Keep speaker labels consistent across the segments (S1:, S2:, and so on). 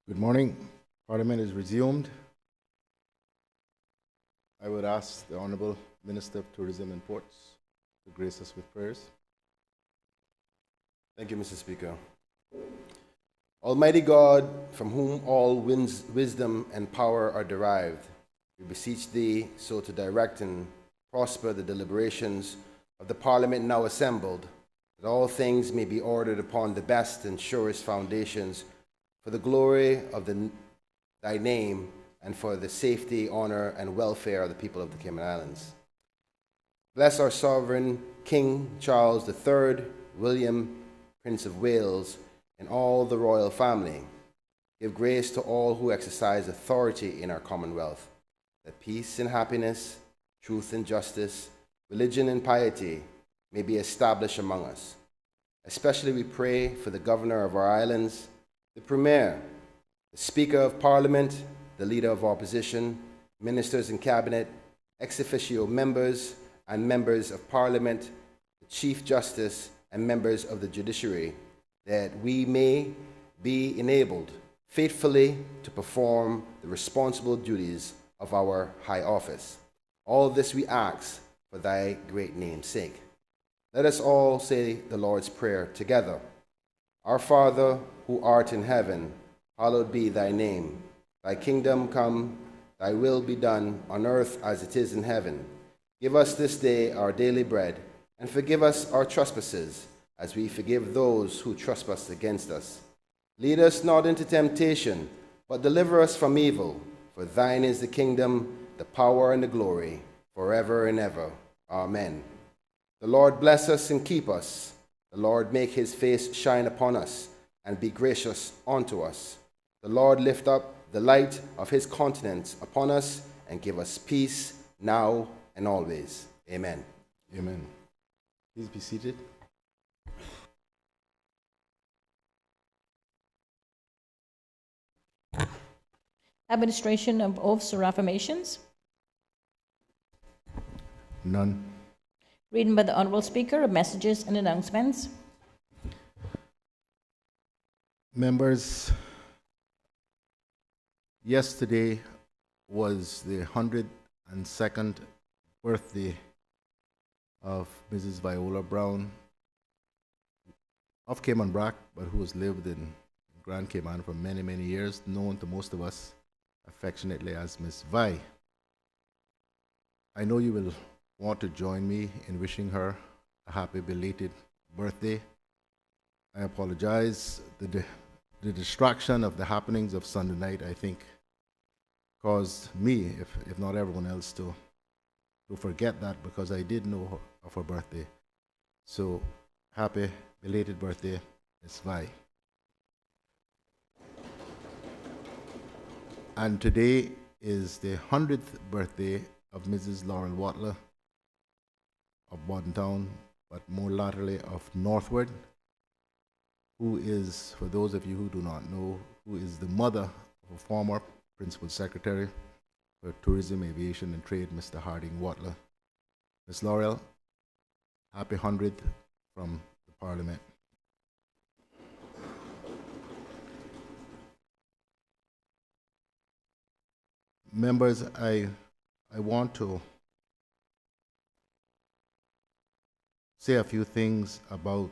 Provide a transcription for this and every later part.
S1: Good morning. Parliament is resumed. I would ask the Honourable Minister of Tourism and Ports to grace us with prayers.
S2: Thank you, Mr. Speaker. Almighty God, from whom all wisdom and power are derived, we beseech Thee so to direct and prosper the deliberations of the Parliament now assembled, that all things may be ordered upon the best and surest foundations for the glory of Thy name and for the safety, honor, and welfare of the people of the Cayman Islands. Bless our sovereign King Charles III, William, Prince of Wales, and all the royal family. Give grace to all who exercise authority in our Commonwealth, that peace and happiness, truth and justice, religion and piety may be established among us. Especially we pray for the Governor of our islands, the Premier, the Speaker of Parliament, the Leader of Opposition, Ministers in Cabinet, ex officio members and members of Parliament, the Chief Justice and members of the Judiciary, that we may be enabled faithfully to perform the responsible duties of our high office. All this we ask for Thy great name's sake. Let us all say the Lord's Prayer together. Our Father, who art in heaven, hallowed be Thy name. Thy kingdom come, Thy will be done on earth as it is in heaven. Give us this day our daily bread, and forgive us our trespasses, as we forgive those who trespass against us. Lead us not into temptation, but deliver us from evil. For Thine is the kingdom, the power, and the glory, forever and ever. Amen. The Lord bless us and keep us. The Lord make His face shine upon us, and be gracious unto us. The Lord lift up the light of His countenance upon us, and give us peace now and always. Amen.
S1: Amen. Please be seated.
S3: Administration of oaths or affirmations.
S1: None.
S3: Reading by the Honourable Speaker of messages and announcements.
S1: Members, yesterday was the 102nd birthday of Mrs. Viola Brown of Cayman Brac, but who has lived in Grand Cayman for many, many years, known to most of us affectionately as Miss Vi. I know you will want to join me in wishing her a happy belated birthday. I apologize. The distraction of the happenings of Sunday night, I think, caused me, if not everyone else, to forget that, because I did know of her birthday. So, happy belated birthday, Miss Vi. And today is the 100th birthday of Mrs. Laurel Watler of Bordentown, but more latterly of Northward, who is, for those of you who do not know, who is the mother of a former Principal Secretary for Tourism, Aviation and Trade, Mr. Harding Watler. Ms. Laurel, happy 100th from the Parliament. Members, I want to say a few things about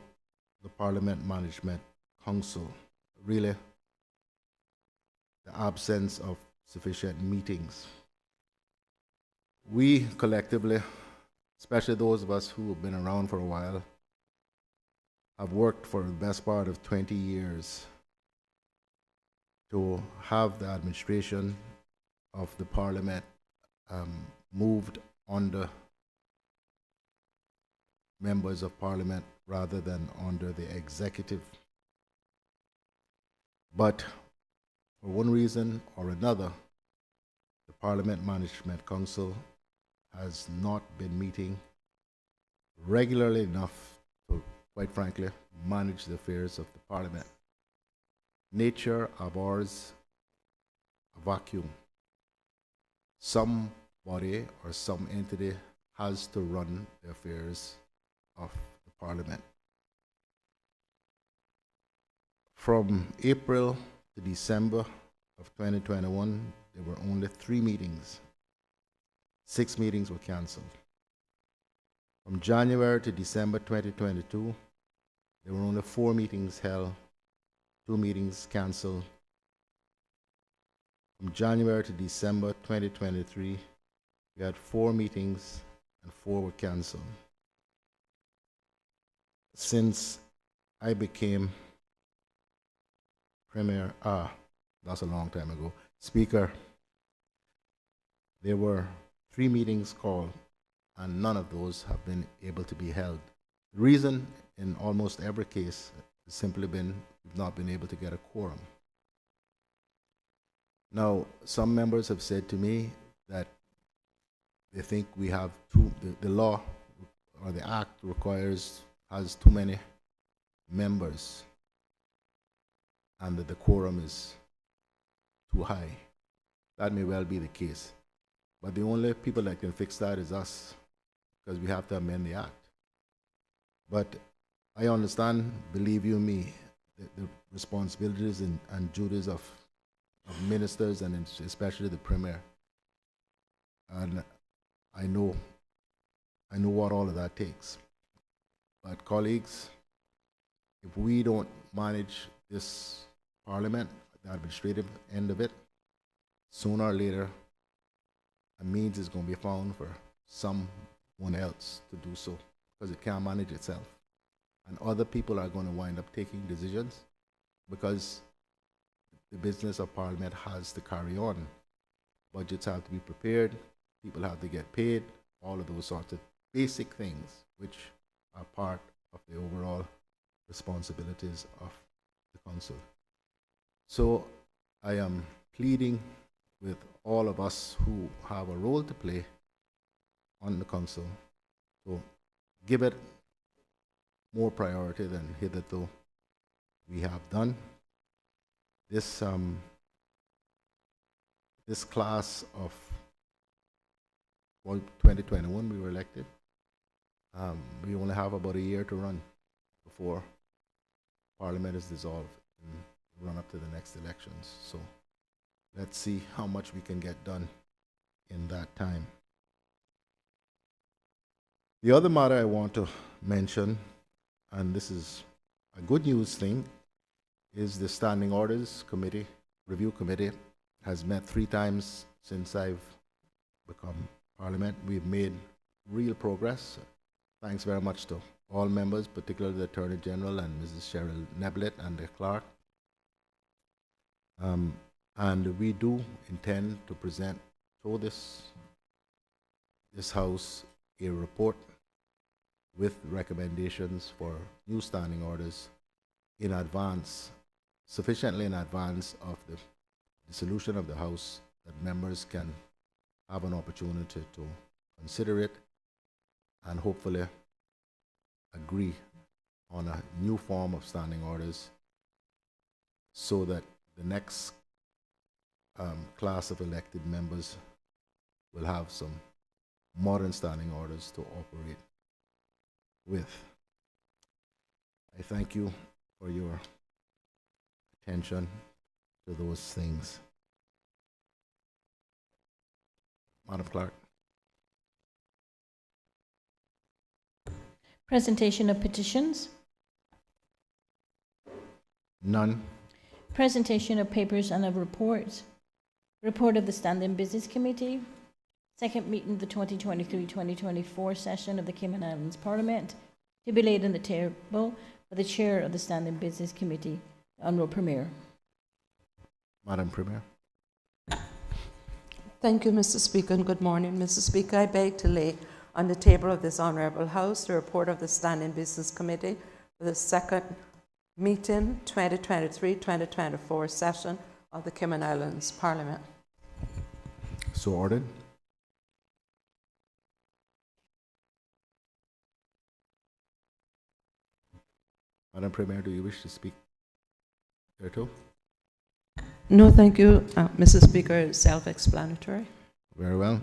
S1: the Parliament Management Council. Really, the absence of sufficient meetings. We collectively, especially those of us who have been around for a while, have worked for the best part of 20 years to have the administration of the Parliament moved under members of Parliament rather than under the executive. But for one reason or another, the Parliament Management Council has not been meeting regularly enough to, quite frankly, manage the affairs of the Parliament. Nature abhors a vacuum. Somebody or some entity has to run the affairs of the Parliament. From April to December of 2021, there were only 3 meetings. 6 meetings were canceled. From January to December 2022, there were only 4 meetings held, 2 meetings canceled. From January to December 2023, we had 4 meetings and 4 were canceled. Since I became Premier, that's a long time ago, Speaker, there were 3 meetings called and none of those have been able to be held. The reason in almost every case has simply been we've not been able to get a quorum. Now, some members have said to me that they think we have the law or the act has too many members and that the quorum is too high. That may well be the case. But the only people that can fix that is us, because we have to amend the act. But I understand, believe you me, the responsibilities and duties of ministers and especially the Premier. And I know what all of that takes. But colleagues, if we don't manage this Parliament, the administrative end of it, sooner or later, a means is going to be found for someone else to do so, because it can't manage itself. And other people are going to wind up taking decisions because the business of Parliament has to carry on. Budgets have to be prepared, people have to get paid, all of those sorts of basic things which are part of the overall responsibilities of the Council. So I am pleading with all of us who have a role to play on the Council to give it more priority than hitherto we have done. This class of 2021 we were elected. We only have about a year to run before Parliament is dissolved and run up to the next elections. So let's see how much we can get done in that time. The other matter I want to mention, and this is a good news thing, is the Standing Orders Committee, Review Committee, has met 3 times since I've become Parliament. We've made real progress. Thanks very much to all members, particularly the Attorney General and Mrs. Cheryl Neblett and the clerk. And we do intend to present to this House a report with recommendations for new standing orders in advance, sufficiently in advance of the dissolution of the House, that members can have an opportunity to consider it and hopefully agree on a new form of standing orders so that the next class of elected members will have some modern standing orders to operate with. I thank you for your attention to those things. Madam Clerk.
S3: Presentation of petitions.
S1: None.
S3: Presentation of papers and of reports. Report of the Standing Business Committee. Second meeting of the 2023-2024 session of the Cayman Islands Parliament, to be laid on the table by the Chair of the Standing Business Committee, the Honourable Premier.
S1: Madam Premier.
S4: Thank you, Mr. Speaker, and good morning. Mr. Speaker, I beg to lay on the table of this Honourable House the report of the Standing Business Committee for the second meeting 2023-2024 session of the Cayman Islands Parliament.
S1: So ordered. Madam Premier, do you wish to speak thereto?
S4: No, thank you, Mr. Speaker. Self-explanatory.
S1: Very well.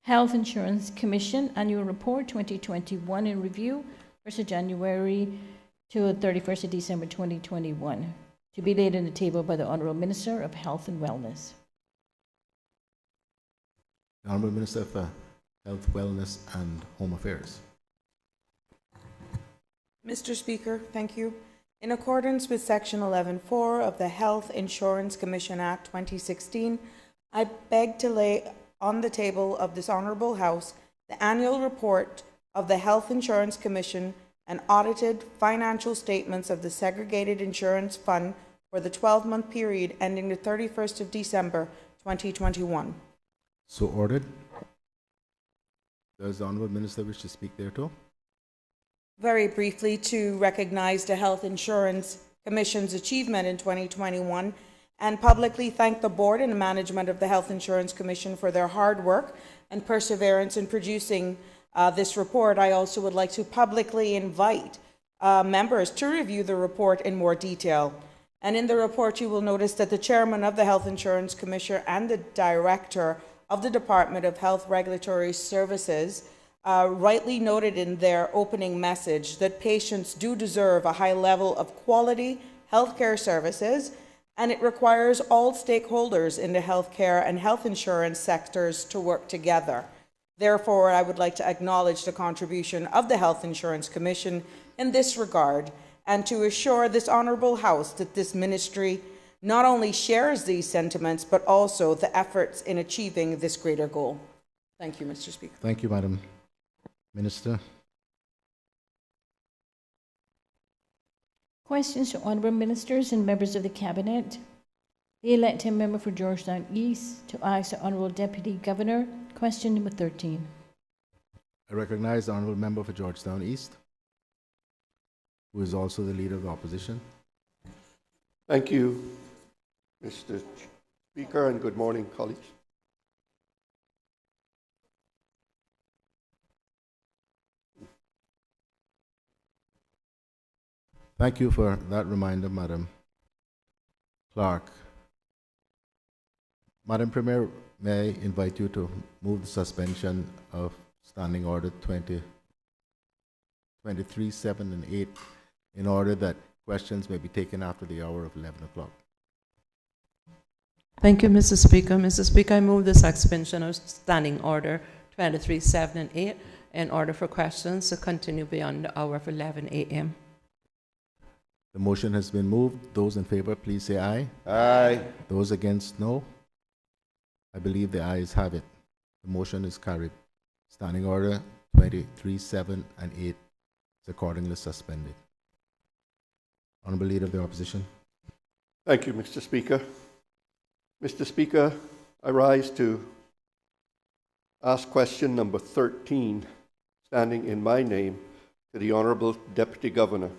S3: Health Insurance Commission Annual Report 2021 in review, 1st of January to 31st of December 2021. to be laid on the table by the Honourable Minister of Health and Wellness.
S1: The Honourable Minister of Health, Wellness and Home Affairs.
S5: Mr. Speaker, thank you. In accordance with Section 11.4 of the Health Insurance Commission Act 2016, I beg to lay on the table of this Honourable House the annual report of the Health Insurance Commission and audited financial statements of the Segregated Insurance Fund for the 12-month period ending the 31st of December 2021.
S1: So ordered. Does the Honourable Minister wish to speak thereto?
S5: Very briefly, to recognize the Health Insurance Commission's achievement in 2021 and publicly thank the board and the management of the Health Insurance Commission for their hard work and perseverance in producing this report. I also would like to publicly invite members to review the report in more detail. And in the report, you will notice that the chairman of the Health Insurance Commission and the director of the Department of Health Regulatory Services rightly noted in their opening message that patients do deserve a high level of quality healthcare services, and it requires all stakeholders in the healthcare and health insurance sectors to work together. Therefore, I would like to acknowledge the contribution of the Health Insurance Commission in this regard, and to assure this Honourable House that this ministry not only shares these sentiments, but also the efforts in achieving this greater goal. Thank you, Mr. Speaker.
S1: Thank you, Madam Minister.
S3: Questions to Honourable Ministers and members of the Cabinet. The elected member for Georgetown East to ask the Honourable Deputy Governor. Question number 13.
S1: I recognize the Honourable Member for Georgetown East, who is also the Leader of the Opposition.
S6: Thank you, Mr. Speaker, and good morning, colleagues.
S1: Thank you for that reminder, Madam Clerk. Madam Premier, may I invite you to move the suspension of Standing Order 23, 7, and 8 in order that questions may be taken after the hour of 11 o'clock.
S4: Thank you, Mr. Speaker. Mr. Speaker, I move the suspension of Standing Order 23, 7, and 8 in order for questions to continue beyond the hour of 11 a.m.
S1: The motion has been moved. Those in favor, please say aye.
S2: Aye.
S1: Those against, no. I believe the ayes have it. The motion is carried. Standing Order 23, 7, and 8 is accordingly suspended. Honourable Leader of the Opposition.
S6: Thank you, Mr. Speaker. Mr. Speaker, I rise to ask question number 13, standing in my name, to the Honourable Deputy Governor.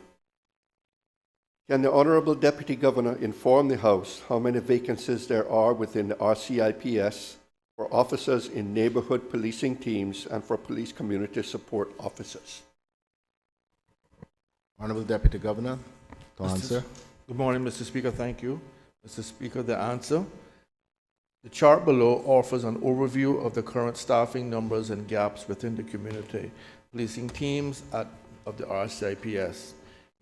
S6: Can the Honourable Deputy Governor inform the House how many vacancies there are within the RCIPS for officers in neighbourhood policing teams and for police community support officers?
S1: Honourable Deputy Governor, to answer.
S7: Good morning, Mr. Speaker. Thank you. Mr. Speaker, the answer. The chart below offers an overview of the current staffing numbers and gaps within the community policing teams of the RCIPS.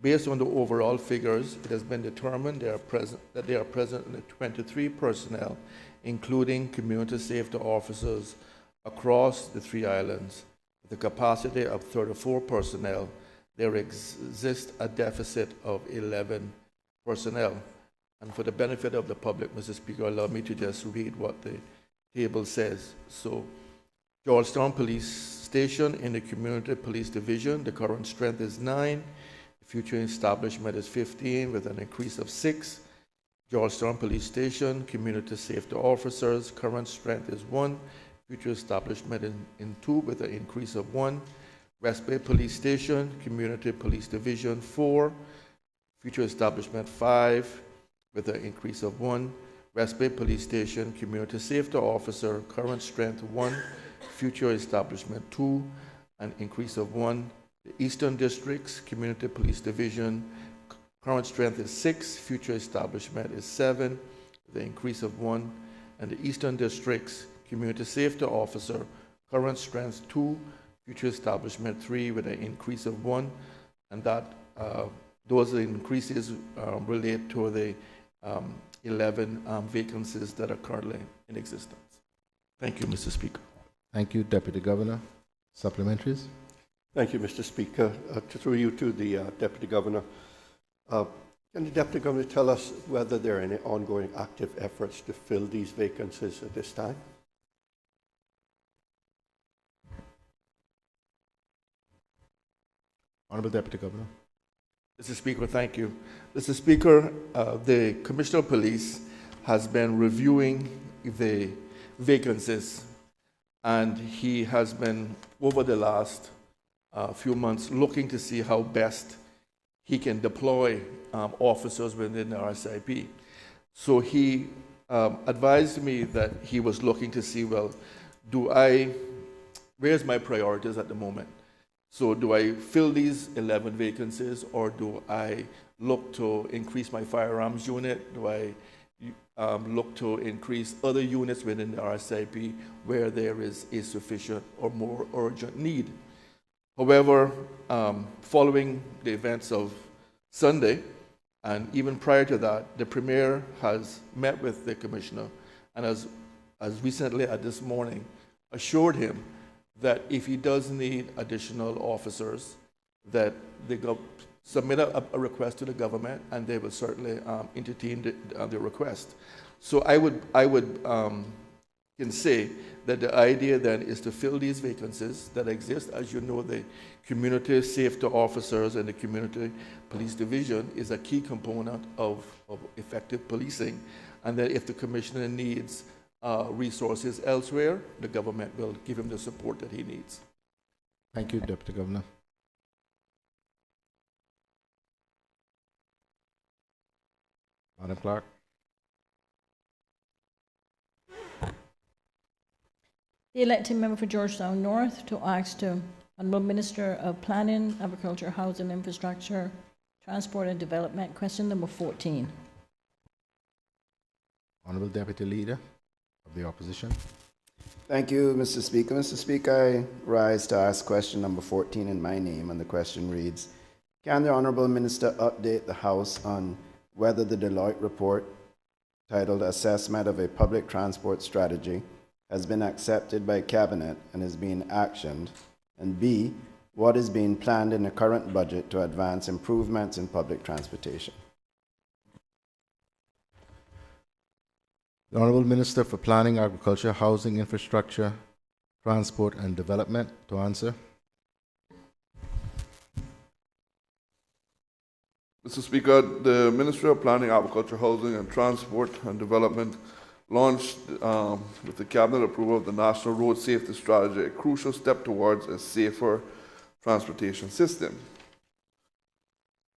S7: Based on the overall figures, it has been determined that they are presently 23 personnel, including community safety officers across the 3 islands. With a capacity of 34 personnel, there exists a deficit of 11 personnel. And for the benefit of the public, Mr. Speaker, allow me to just read what the table says. So, Georgetown Police Station in the Community Police Division, the current strength is 9. The future establishment is 15 with an increase of 6. Georgetown Police Station, Community Safety Officers, current strength is 1. Future establishment in 2 with an increase of 1. West Bay Police Station, Community Police Division 4. Future establishment 5 with an increase of 1. West Bay Police Station, Community Safety Officer, current strength 1. Future establishment 2, an increase of 1. The Eastern Districts, Community Police Division, current strength is 6, future establishment is 7, with an increase of 1. And the Eastern Districts, Community Safety Officer, current strength 2, future establishment 3, with an increase of 1. And that Those increases relate to the 11 vacancies that are currently in existence. Thank you, Mr. Speaker.
S1: Thank you, Deputy Governor. Supplementaries?
S6: Thank you, Mr. Speaker. Through you to the Deputy Governor. Can the Deputy Governor tell us whether there are any ongoing active efforts to fill these vacancies at this time?
S1: Honorable Deputy Governor.
S7: Mr. Speaker, thank you. Mr. Speaker, the Commissioner of Police has been reviewing the vacancies, and he has been, over the last few months, looking to see how best he can deploy officers within the RCIP. So he advised me that he was looking to see, well, where's my priorities at the moment? So do I fill these 11 vacancies, or do I look to increase my firearms unit? Do I look to increase other units within the RCIP where there is a sufficient or more urgent need? However, following the events of Sunday, and even prior to that, the Premier has met with the Commissioner, and as recently as this morning, assured him that if he does need additional officers, that they submit a request to the government, and they will certainly entertain the request. So I can say that the idea then is to fill these vacancies that exist. As you know, the community safety officers and the community police division is a key component of effective policing, and that if the Commissioner needs resources elsewhere, the government will give him the support that he needs.
S1: Thank you, Deputy Governor. Madam Clerk.
S3: The elected member for Georgetown North to ask the Honourable Minister of Planning, Agriculture, Housing, Infrastructure, Transport and Development. Question number 14.
S1: Honourable Deputy Leader of the Opposition.
S8: Thank you, Mr. Speaker. Mr. Speaker, I rise to ask question number 14 in my name, and the question reads, can the Honourable Minister update the House on whether the Deloitte report titled Assessment of a Public Transport Strategy has been accepted by Cabinet and is being actioned, and B, what is being planned in the current budget to advance improvements in public transportation?
S1: The Honourable Minister for Planning, Agriculture, Housing, Infrastructure, Transport and Development to answer.
S9: Mr. Speaker, the Ministry of Planning, Agriculture, Housing and Transport and Development launched with the Cabinet approval of the National Road Safety Strategy, a crucial step towards a safer transportation system.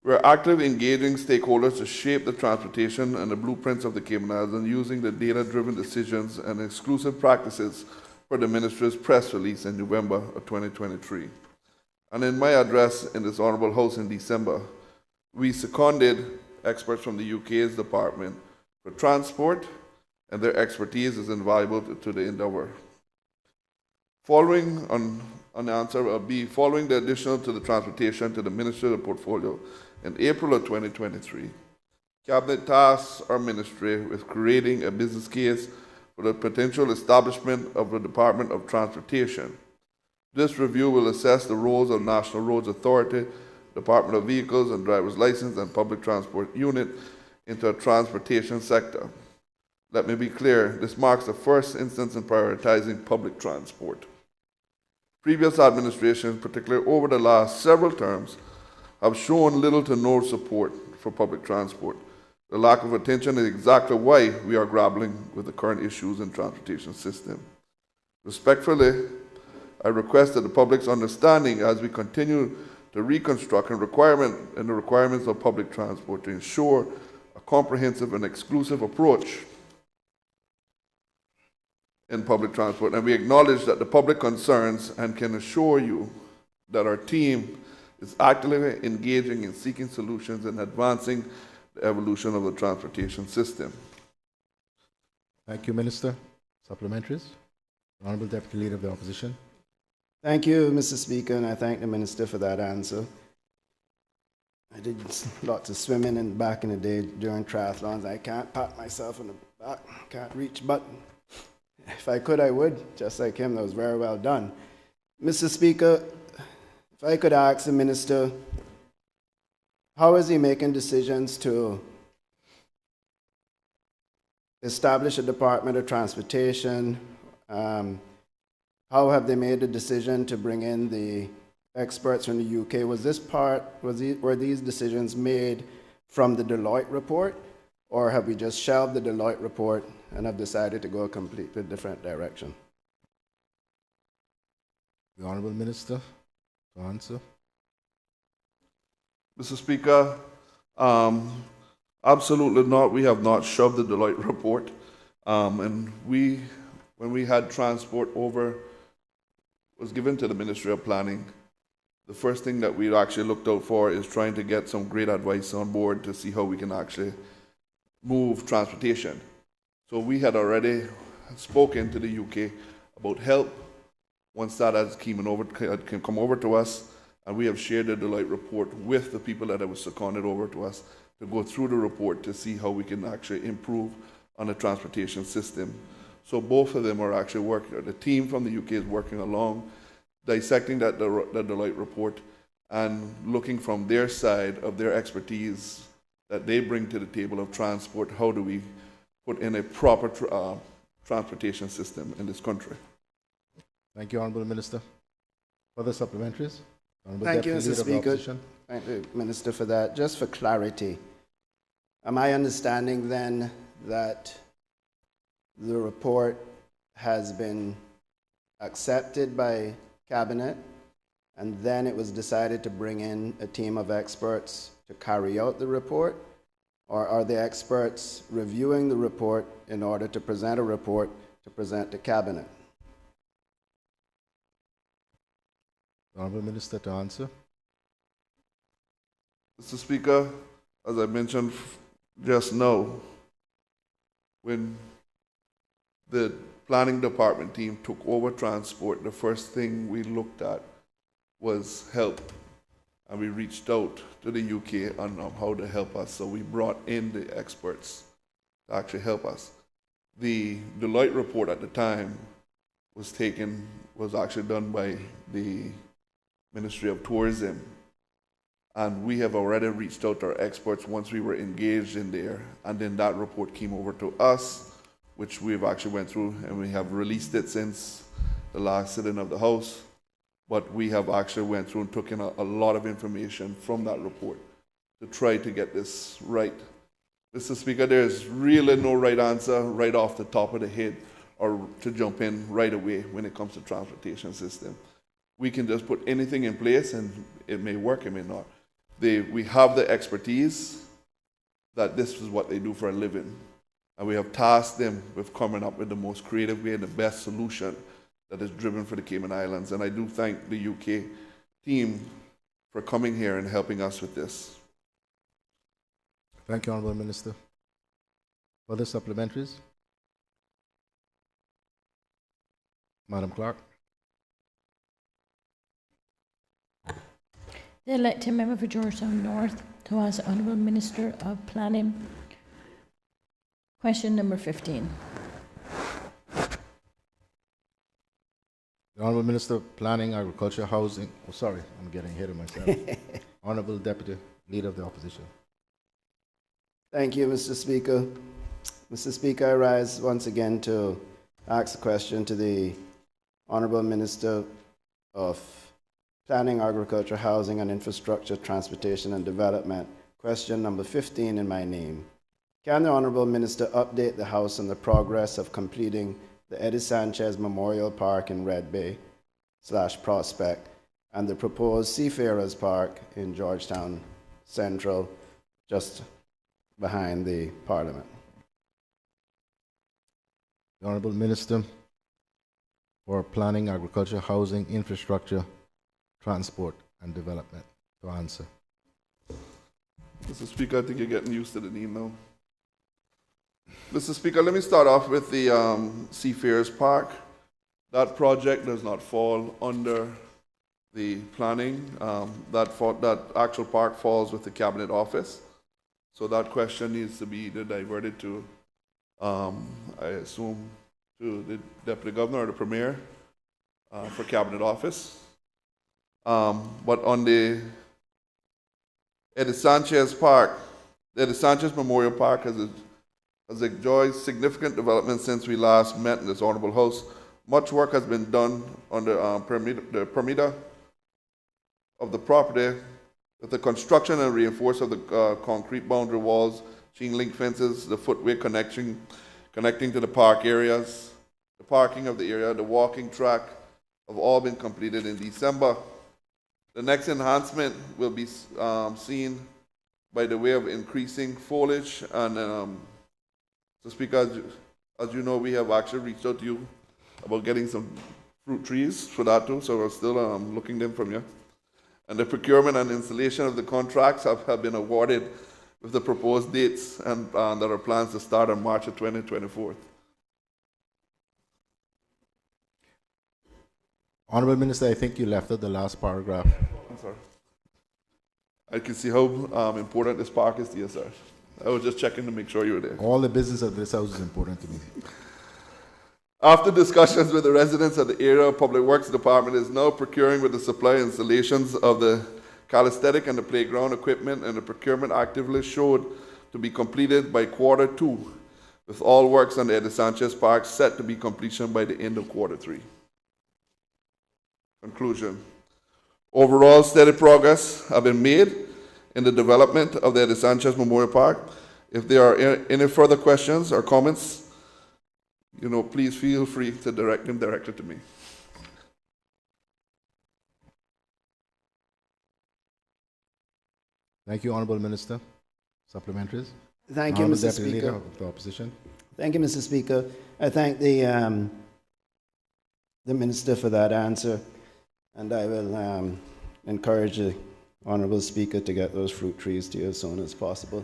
S9: We are actively engaging stakeholders to shape the transportation and the blueprints of the Cayman Islands, and using the data-driven decisions and exclusive practices for the Ministry's press release in November of 2023. And in my address in this Honourable House in December, we seconded experts from the UK's Department for Transport, and their expertise is invaluable to the endeavour. Following on answer B, following the addition to the transportation to the ministerial portfolio in April of 2023, Cabinet tasked our ministry with creating a business case for the potential establishment of the Department of Transportation. This review will assess the roles of National Roads Authority, Department of Vehicles and Driver's License, and Public Transport Unit into a transportation sector. Let me be clear, this marks the first instance in prioritizing public transport. Previous administrations, particularly over the last several terms, have shown little to no support for public transport. The lack of attention is exactly why we are grappling with the current issues in the transportation system. Respectfully, I request that the public's understanding as we continue to reconstruct and the requirements of public transport to ensure a comprehensive and exclusive approach in public transport. And we acknowledge that the public concerns and can assure you that our team is actively engaging in seeking solutions and advancing the evolution of the transportation system.
S1: Thank you, Minister. Supplementaries. Honourable Deputy Leader of the Opposition.
S8: Thank you, Mr. Speaker, and I thank the Minister for that answer. I did lots of swimming back in the day during triathlons. I can't pat myself on the back, can't reach button. If I could, I would, just like him. That was very well done. Mr. Speaker, if I could ask the minister, how is he making decisions to establish a Department of Transportation? How have they made the decision to bring in the experts from the UK? Were these decisions made from the Deloitte report, or have we just shelved the Deloitte report and have decided to go a completely different direction?
S1: The Honourable Minister to answer.
S9: Mr. Speaker, absolutely not. We have not shoved the Deloitte report. And when we had transport over, was given to the Ministry of Planning, the first thing that we actually looked out for is trying to get some great advice on board to see how we can actually move transportation. So we had already spoken to the UK about help once that had come over to us, and we have shared the Deloitte report with the people that have seconded over to us to go through the report to see how we can actually improve on the transportation system. So both of them are actually working, the team from the UK is working along, dissecting that Deloitte report and looking from their side of their expertise that they bring to the table of transport, how do we put in a proper transportation system in this country.
S1: Thank you, Honourable Minister. Further supplementaries? Honourable
S8: Thank you,
S1: Deputy
S8: Mr.
S1: Leader of the
S8: Speaker.
S1: Opposition.
S8: Thank you, Minister, for that. Just for clarity, am I understanding then that the report has been accepted by Cabinet, and then it was decided to bring in a team of experts to carry out the report? Or are the experts reviewing the report in order to present a report to present to Cabinet?
S1: The Honourable Minister to answer.
S9: Mr. Speaker, as I mentioned just now, when the planning department team took over transport, the first thing we looked at was help. And we reached out to the UK on how to help us. So we brought in the experts to actually help us. The Deloitte report at the time was actually done by the Ministry of Tourism. And we have already reached out to our experts once we were engaged in there. And then that report came over to us, which we've actually went through, and we have released it since the last sitting of the House. But we have actually went through and took in a lot of information from that report to try to get this right. Mr. Speaker, there's really no right answer right off the top of the head or to jump in right away when it comes to transportation system. We can just put anything in place and it may work, it may not. We have the expertise that this is what they do for a living. And we have tasked them with coming up with the most creative way and the best solution that is driven for the Cayman Islands. And I do thank the UK team for coming here and helping us with this.
S1: Thank you, Honourable Minister. Further supplementaries? Madam Clerk.
S3: The elected member for Georgetown North to ask the Honourable Minister of Planning. Question number 15.
S1: The Honourable Minister of Planning, Agriculture, Housing. Oh, sorry, I'm getting ahead of myself. Honourable Deputy Leader of the Opposition.
S8: Thank you, Mr. Speaker. Mr. Speaker, I rise once again to ask a question to the Honourable Minister of Planning, Agriculture, Housing and Infrastructure, Transportation and Development. Question number 15 in my name. Can the Honourable Minister update the House on the progress of completing the Eddie Sanchez Memorial Park in Red Bay / Prospect and the proposed Seafarers Park in Georgetown Central, just behind the Parliament?
S1: The Honourable Minister for Planning, Agriculture, Housing, Infrastructure, Transport and Development to answer.
S9: Mr. Speaker, I think you're getting used to the name now. Mr. Speaker, let me start off with the Seafarers Park. That project does not fall under the planning, that actual park falls with the Cabinet Office. So that question needs to be either diverted to, I assume, to the Deputy Governor or the Premier for Cabinet Office. But on the Eddie Sanchez Park, the Eddie Sanchez Memorial Park has enjoyed significant development since we last met in this Honorable House. Much work has been done on the perimeter of the property with the construction and reinforcement of the concrete boundary walls, chain link fences, the footway connecting to the park areas, the parking of the area, the walking track have all been completed in December. The next enhancement will be seen by the way of increasing foliage and so Speaker, as you know, we have actually reached out to you about getting some fruit trees for that too, so we're still looking them from you. And the procurement and installation of the contracts have been awarded with the proposed dates and there are plans to start on March of 2024.
S1: Honorable Minister, I think you left out the last paragraph.
S9: I'm sorry. I can see how important this park is to you, sir. I was just checking to make sure you were there.
S1: All the business of this house is important to me.
S9: After discussions with the residents of the area, Public Works Department is now procuring with the supply installations of the calisthenic and the playground equipment, and the procurement actively showed to be completed by Q2, with all works on the Eddie Sanchez Park set to be completion by the end of Q3. Conclusion. Overall, steady progress have been made in the development of the Eddie Sanchez Memorial Park. If there are any further questions or comments, please feel free to direct them directly to me.
S1: Thank you, Honorable Minister. Supplementaries?
S8: Thank you, Mr. Speaker.
S1: Leader of the Opposition.
S8: Thank you, Mr. Speaker. I thank the Minister for that answer, and I will encourage the Honorable Speaker to get those fruit trees to you as soon as possible.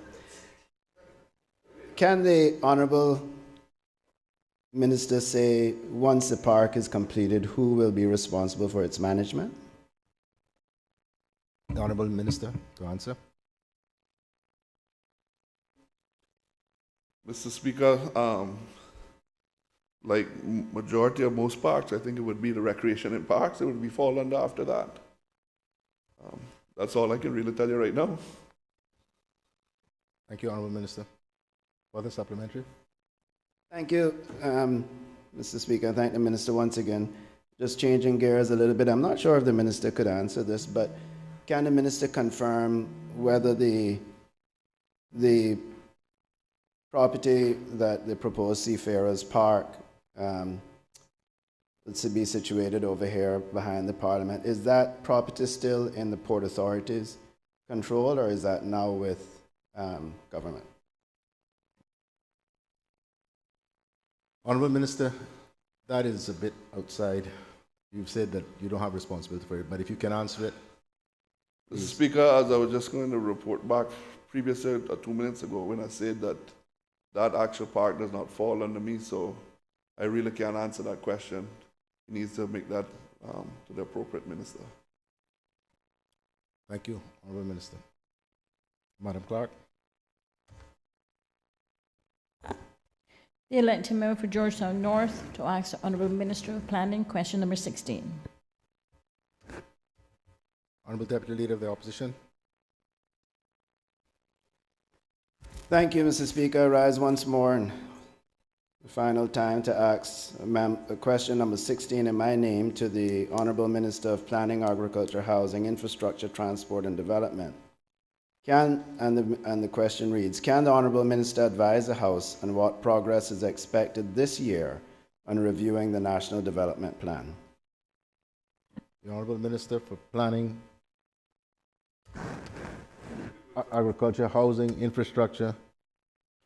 S8: Can the Honorable Minister say, once the park is completed, who will be responsible for its management?
S1: The Honorable Minister to answer.
S9: Mr. Speaker, like majority of most parks, I think it would be the recreation in parks. It would be fall under after that. That's all I can really tell you right now.
S1: Thank you, Honorable Minister. Further supplementary?
S8: Thank you, Mr. Speaker. I thank the Minister once again. Just changing gears a little bit, I'm not sure if the Minister could answer this, but can the Minister confirm whether the property that the proposed Seafarers Park to be situated over here behind the Parliament, is that property still in the Port Authority's control, or is that now with government?
S1: Honorable Minister, that is a bit outside. You've said that you don't have responsibility for it, but if you can answer it.
S9: Mr. Speaker, as I was just going to report back previously 2 minutes ago when I said that that actual park does not fall under me, so I really can't answer that question. He needs to make that to the appropriate minister.
S1: Thank you, Honorable Minister. Madam Clerk.
S3: The elected member for Georgetown North to ask the Honourable Minister of Planning, question number 16.
S1: Honourable Deputy Leader of the Opposition.
S8: Thank you, Mr. Speaker. I rise once more and the final time to ask question number 16 in my name to the Honourable Minister of Planning, Agriculture, Housing, Infrastructure, Transport and Development. The question reads, can the Honourable Minister advise the House on what progress is expected this year on reviewing the National Development Plan?
S1: The Honourable Minister for Planning, Agriculture, Housing, Infrastructure,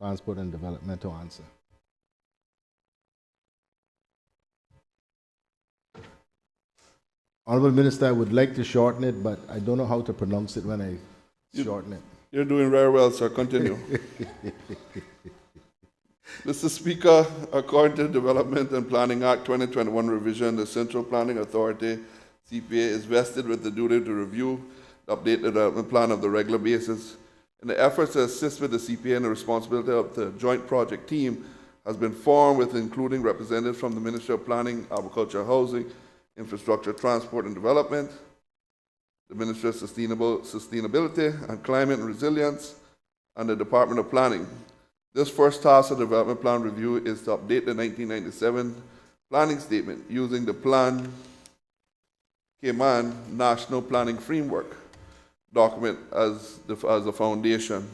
S1: Transport and Development to answer. Honourable Minister, I would like to shorten it, but I don't know how to pronounce it when I shorten it.
S9: You're doing very well, sir. Continue. Mr. Speaker, according to the Development and Planning Act 2021 revision, the Central Planning Authority CPA is vested with the duty to review the updated development plan on the regular basis. In the efforts to assist with the CPA and the responsibility of the joint project team has been formed with including representatives from the Ministry of Planning, Agriculture, Housing, Infrastructure, Transport and Development, the Ministry of Sustainability and Climate and Resilience, and the Department of Planning. This first task of the development plan review is to update the 1997 planning statement using the Plan Cayman National Planning Framework document as a foundation.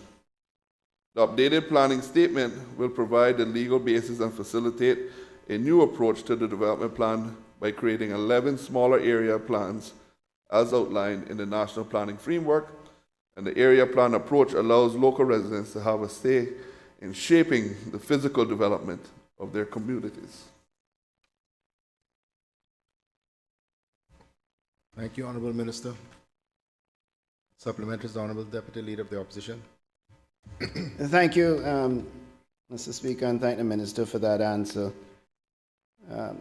S9: The updated planning statement will provide the legal basis and facilitate a new approach to the development plan by creating 11 smaller area plans as outlined in the National Planning Framework, and the area plan approach allows local residents to have a say in shaping the physical development of their communities.
S1: Thank you, Honorable Minister. Supplementary is the Honorable Deputy Leader of the Opposition.
S8: Thank you, Mr. Speaker, and thank the Minister for that answer.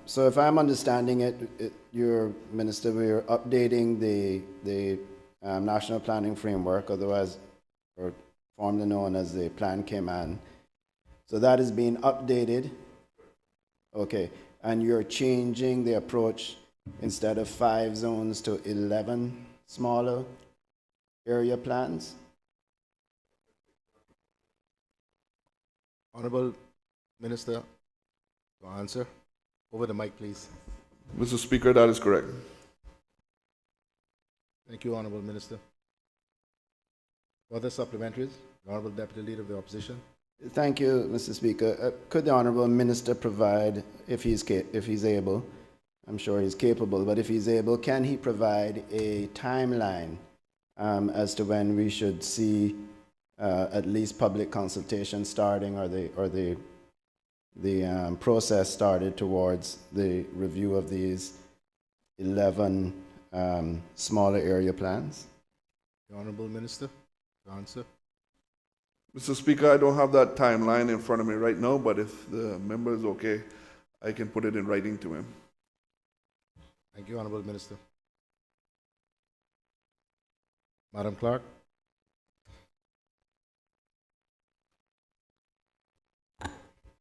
S8: So if I'm understanding it, your Minister, we are updating the National Planning Framework, otherwise, or formerly known as the Plan Cayman. So that is being updated. Okay, and you're changing the approach instead of 5 zones to 11 smaller area plans?
S1: Honorable Minister, to answer. Over the mic, please.
S9: Mr. Speaker, that is correct.
S1: Thank you, Honorable Minister. Other supplementaries? The Honorable Deputy Leader of the Opposition.
S8: Thank you, Mr. Speaker. Could the Honorable Minister provide, if he's able, I'm sure he's capable, but if he's able, can he provide a timeline as to when we should see at least public consultation starting, or the process started towards the review of these 11 smaller area plans?
S1: The Honorable Minister, to answer.
S9: Mr. Speaker, I don't have that timeline in front of me right now, but if the member is okay, I can put it in writing to him.
S1: Thank you, Honorable Minister. Madam Clerk.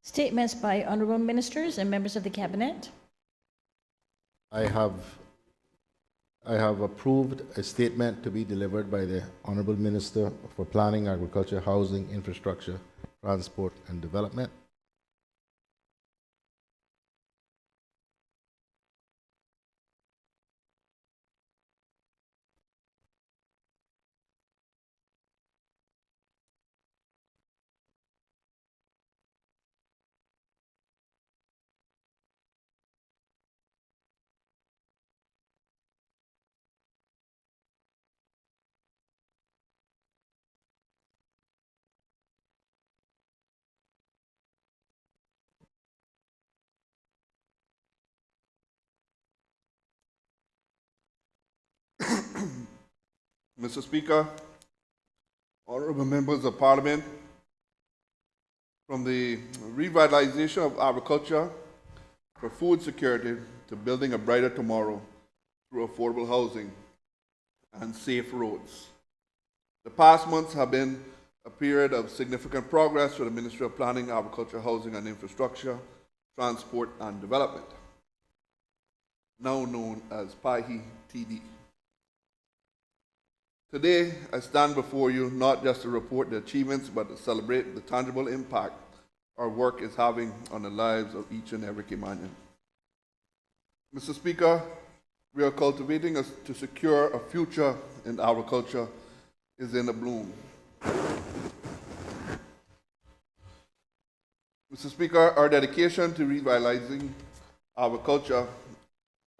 S3: Statements by honorable ministers and members of the cabinet.
S1: I have approved a statement to be delivered by the Honorable Minister for Planning, Agriculture, Housing, Infrastructure, Transport and Development.
S9: Mr. Speaker, honorable members of Parliament, from the revitalization of agriculture for food security to building a brighter tomorrow through affordable housing and safe roads. The past months have been a period of significant progress for the Ministry of Planning, Agriculture, Housing and Infrastructure, Transport and Development, now known as PAHI-TD. Today, I stand before you not just to report the achievements, but to celebrate the tangible impact our work is having on the lives of each and every Caymanian. Mr. Speaker, we are cultivating to secure a future in agriculture is in a bloom. Mr. Speaker, our dedication to revitalizing agriculture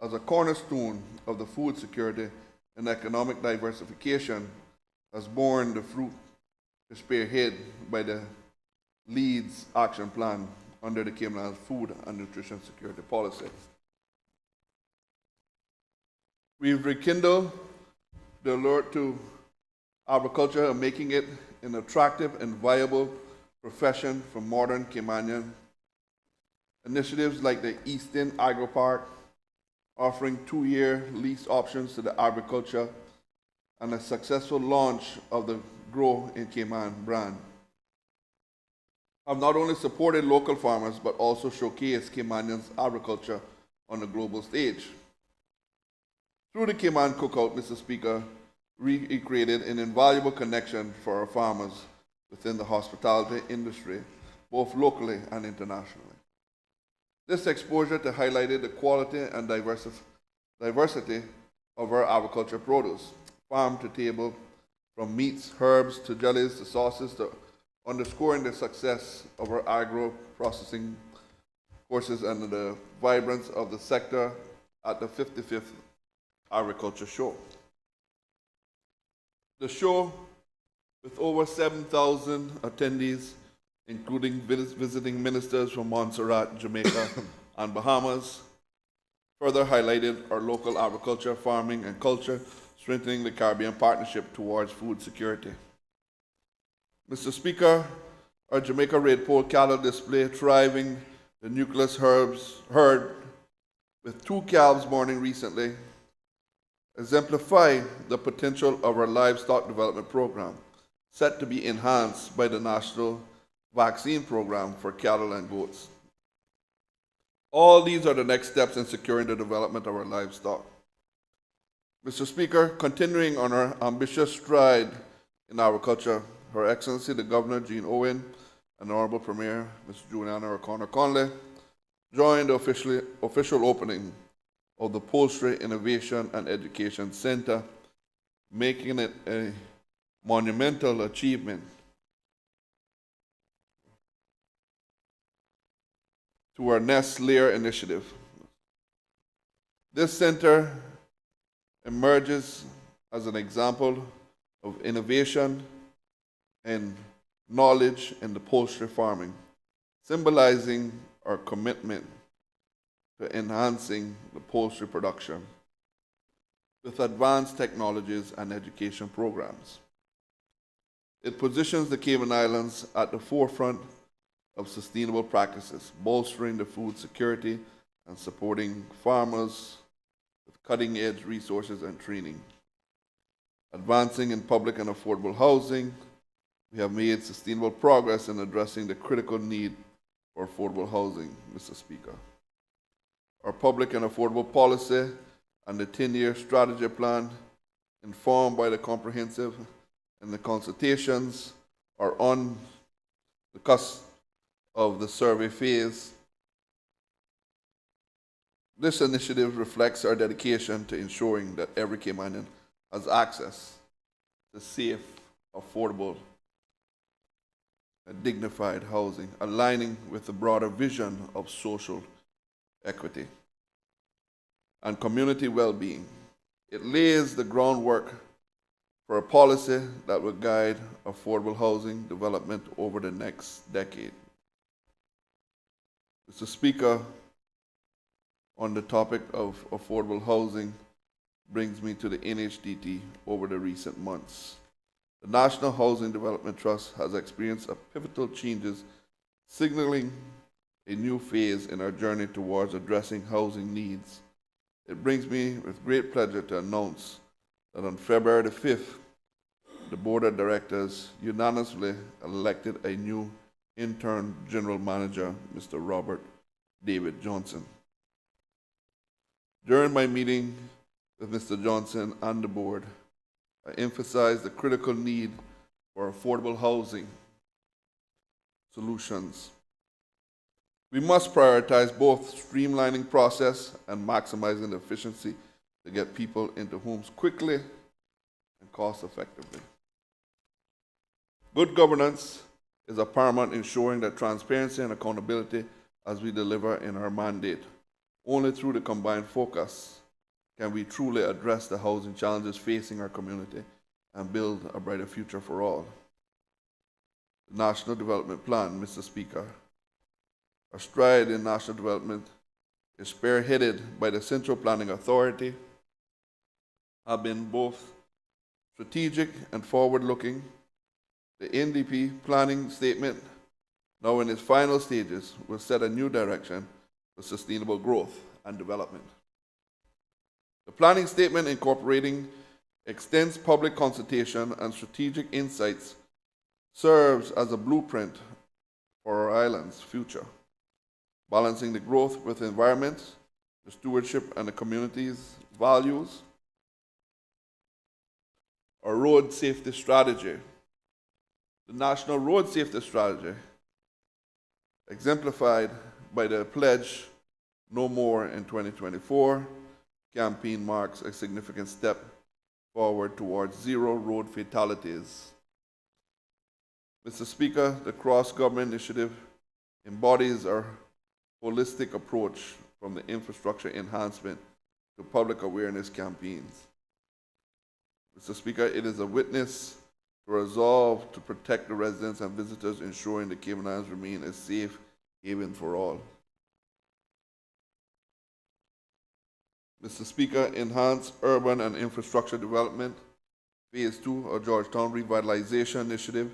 S9: as a cornerstone of the food security and economic diversification has borne the fruit spearheaded by the Leeds Action Plan under the Cayman Food and Nutrition Security Policy. We've rekindled the allure to agriculture and making it an attractive and viable profession for modern Caymanian. Initiatives like the Eastern Agro Park, offering 2-year lease options to the agriculture, and a successful launch of the Grow in Cayman brand. Have not only supported local farmers, but also showcased Caymanians' agriculture on the global stage. Through the Cayman Cookout, Mr. Speaker, we created an invaluable connection for our farmers within the hospitality industry, both locally and internationally. This exposure to highlighted the quality and diversity of our agriculture produce, farm to table, from meats, herbs, to jellies, to sauces, to underscoring the success of our agro-processing courses and the vibrance of the sector at the 55th Agriculture Show. The show, with over 7,000 attendees, including visiting ministers from Montserrat, Jamaica, and Bahamas, further highlighted our local agriculture, farming, and culture, strengthening the Caribbean partnership towards food security. Mr. Speaker, our Jamaica Red Pole cattle display thriving the nucleus herd with 2 calves born recently exemplify the potential of our livestock development program, set to be enhanced by the National Vaccine Program for cattle and goats. All these are the next steps in securing the development of our livestock. Mr. Speaker, continuing on our ambitious stride in agriculture, Her Excellency the Governor Jean Owen and Honorable Premier Ms. Juliana O'Connor Conley joined the official opening of the Poultry Innovation and Education Center, making it a monumental achievement to our Nest Layer initiative. This center emerges as an example of innovation and knowledge in the poultry farming, symbolizing our commitment to enhancing the poultry production with advanced technologies and education programs. It positions the Cayman Islands at the forefront of sustainable practices, bolstering the food security and supporting farmers with cutting-edge resources and training. Advancing in public and affordable housing, we have made sustainable progress in addressing the critical need for affordable housing, Mr. Speaker. Our public and affordable policy and the 10-year strategy plan, informed by the comprehensive and the consultations, are on the cusp of the survey phase. This initiative reflects our dedication to ensuring that every Caymanian has access to safe, affordable, and dignified housing, aligning with the broader vision of social equity and community well-being. It lays the groundwork for a policy that will guide affordable housing development over the next decade. Mr. Speaker, on the topic of affordable housing brings me to the NHDT over the recent months. The National Housing Development Trust has experienced a pivotal changes, signaling a new phase in our journey towards addressing housing needs. It brings me with great pleasure to announce that on February the 5th, the Board of Directors unanimously elected a new interim General Manager, Mr. Robert David Johnson. During my meeting with Mr. Johnson and the Board, I emphasized the critical need for affordable housing solutions. We must prioritize both streamlining process and maximizing the efficiency to get people into homes quickly and cost effectively. Good governance is a paramount, ensuring that transparency and accountability as we deliver in our mandate. Only through the combined focus can we truly address the housing challenges facing our community and build a brighter future for all. The National Development Plan, Mr. Speaker. Our stride in national development is spearheaded by the Central Planning Authority, have been both strategic and forward-looking. The NDP planning statement, now in its final stages, will set a new direction for sustainable growth and development. The planning statement incorporating extensive public consultation and strategic insights serves as a blueprint for our island's future, balancing the growth with the environment, the stewardship, and the community's values. Our road safety strategy. The National Road Safety Strategy, exemplified by the pledge No More in 2024, campaign marks a significant step forward towards zero road fatalities. Mr. Speaker, the cross-government initiative embodies our holistic approach from the infrastructure enhancement to public awareness campaigns. Mr. Speaker, it is a witness to a resolve to protect the residents and visitors, ensuring the Cayman Islands remain a safe haven for all. Mr. Speaker, enhanced urban and infrastructure development. Phase 2 of Georgetown Revitalization Initiative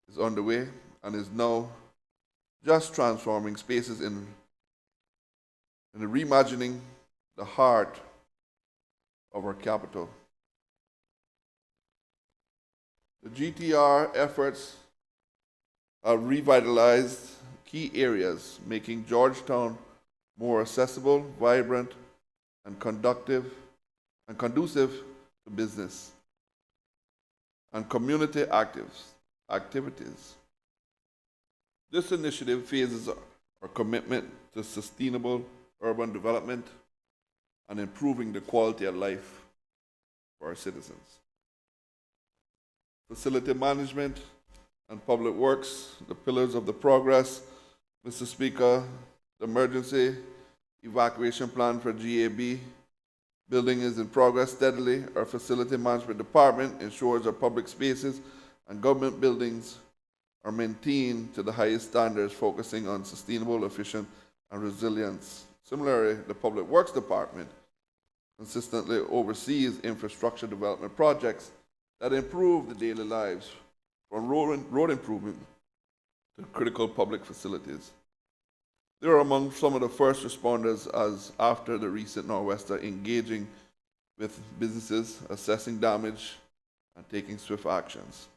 S9: is underway and is now just transforming spaces in reimagining the heart of our capital. The GTR efforts have revitalized key areas, making Georgetown more accessible, vibrant, and conducive to business and community activities. This initiative phases our commitment to sustainable urban development and improving the quality of life for our citizens. Facility management and public works, the pillars of the progress. Mr. Speaker, the emergency evacuation plan for GAB building is in progress steadily. Our facility management department ensures our public spaces and government buildings are maintained to the highest standards, focusing on sustainable, efficient, and resilience. Similarly, the public works department consistently oversees infrastructure development projects that improve the daily lives, from road improvement to critical public facilities. They are among some of the first responders as after the recent Nor'wester, engaging with businesses, assessing damage, and taking swift actions.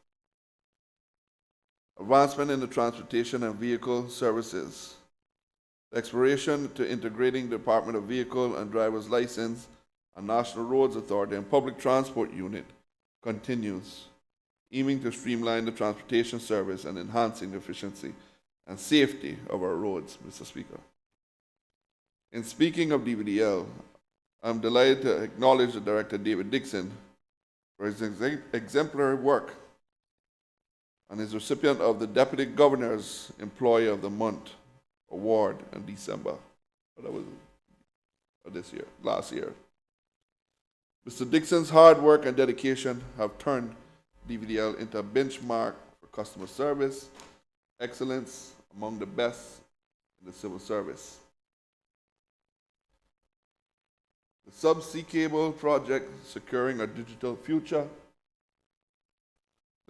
S9: Advancement in the transportation and vehicle services. The exploration to integrating the Department of Vehicle and Driver's License and National Roads Authority and Public Transport Unit continues, aiming to streamline the transportation service and enhancing the efficiency and safety of our roads, Mr. Speaker. In speaking of DVDL, I'm delighted to acknowledge the Director David Dixon for his exemplary work and his recipient of the Deputy Governor's Employee of the Month Award in December. That was last year. Mr. Dixon's hard work and dedication have turned DVDL into a benchmark for customer service, excellence, among the best in the civil service. The subsea cable project, securing a digital future.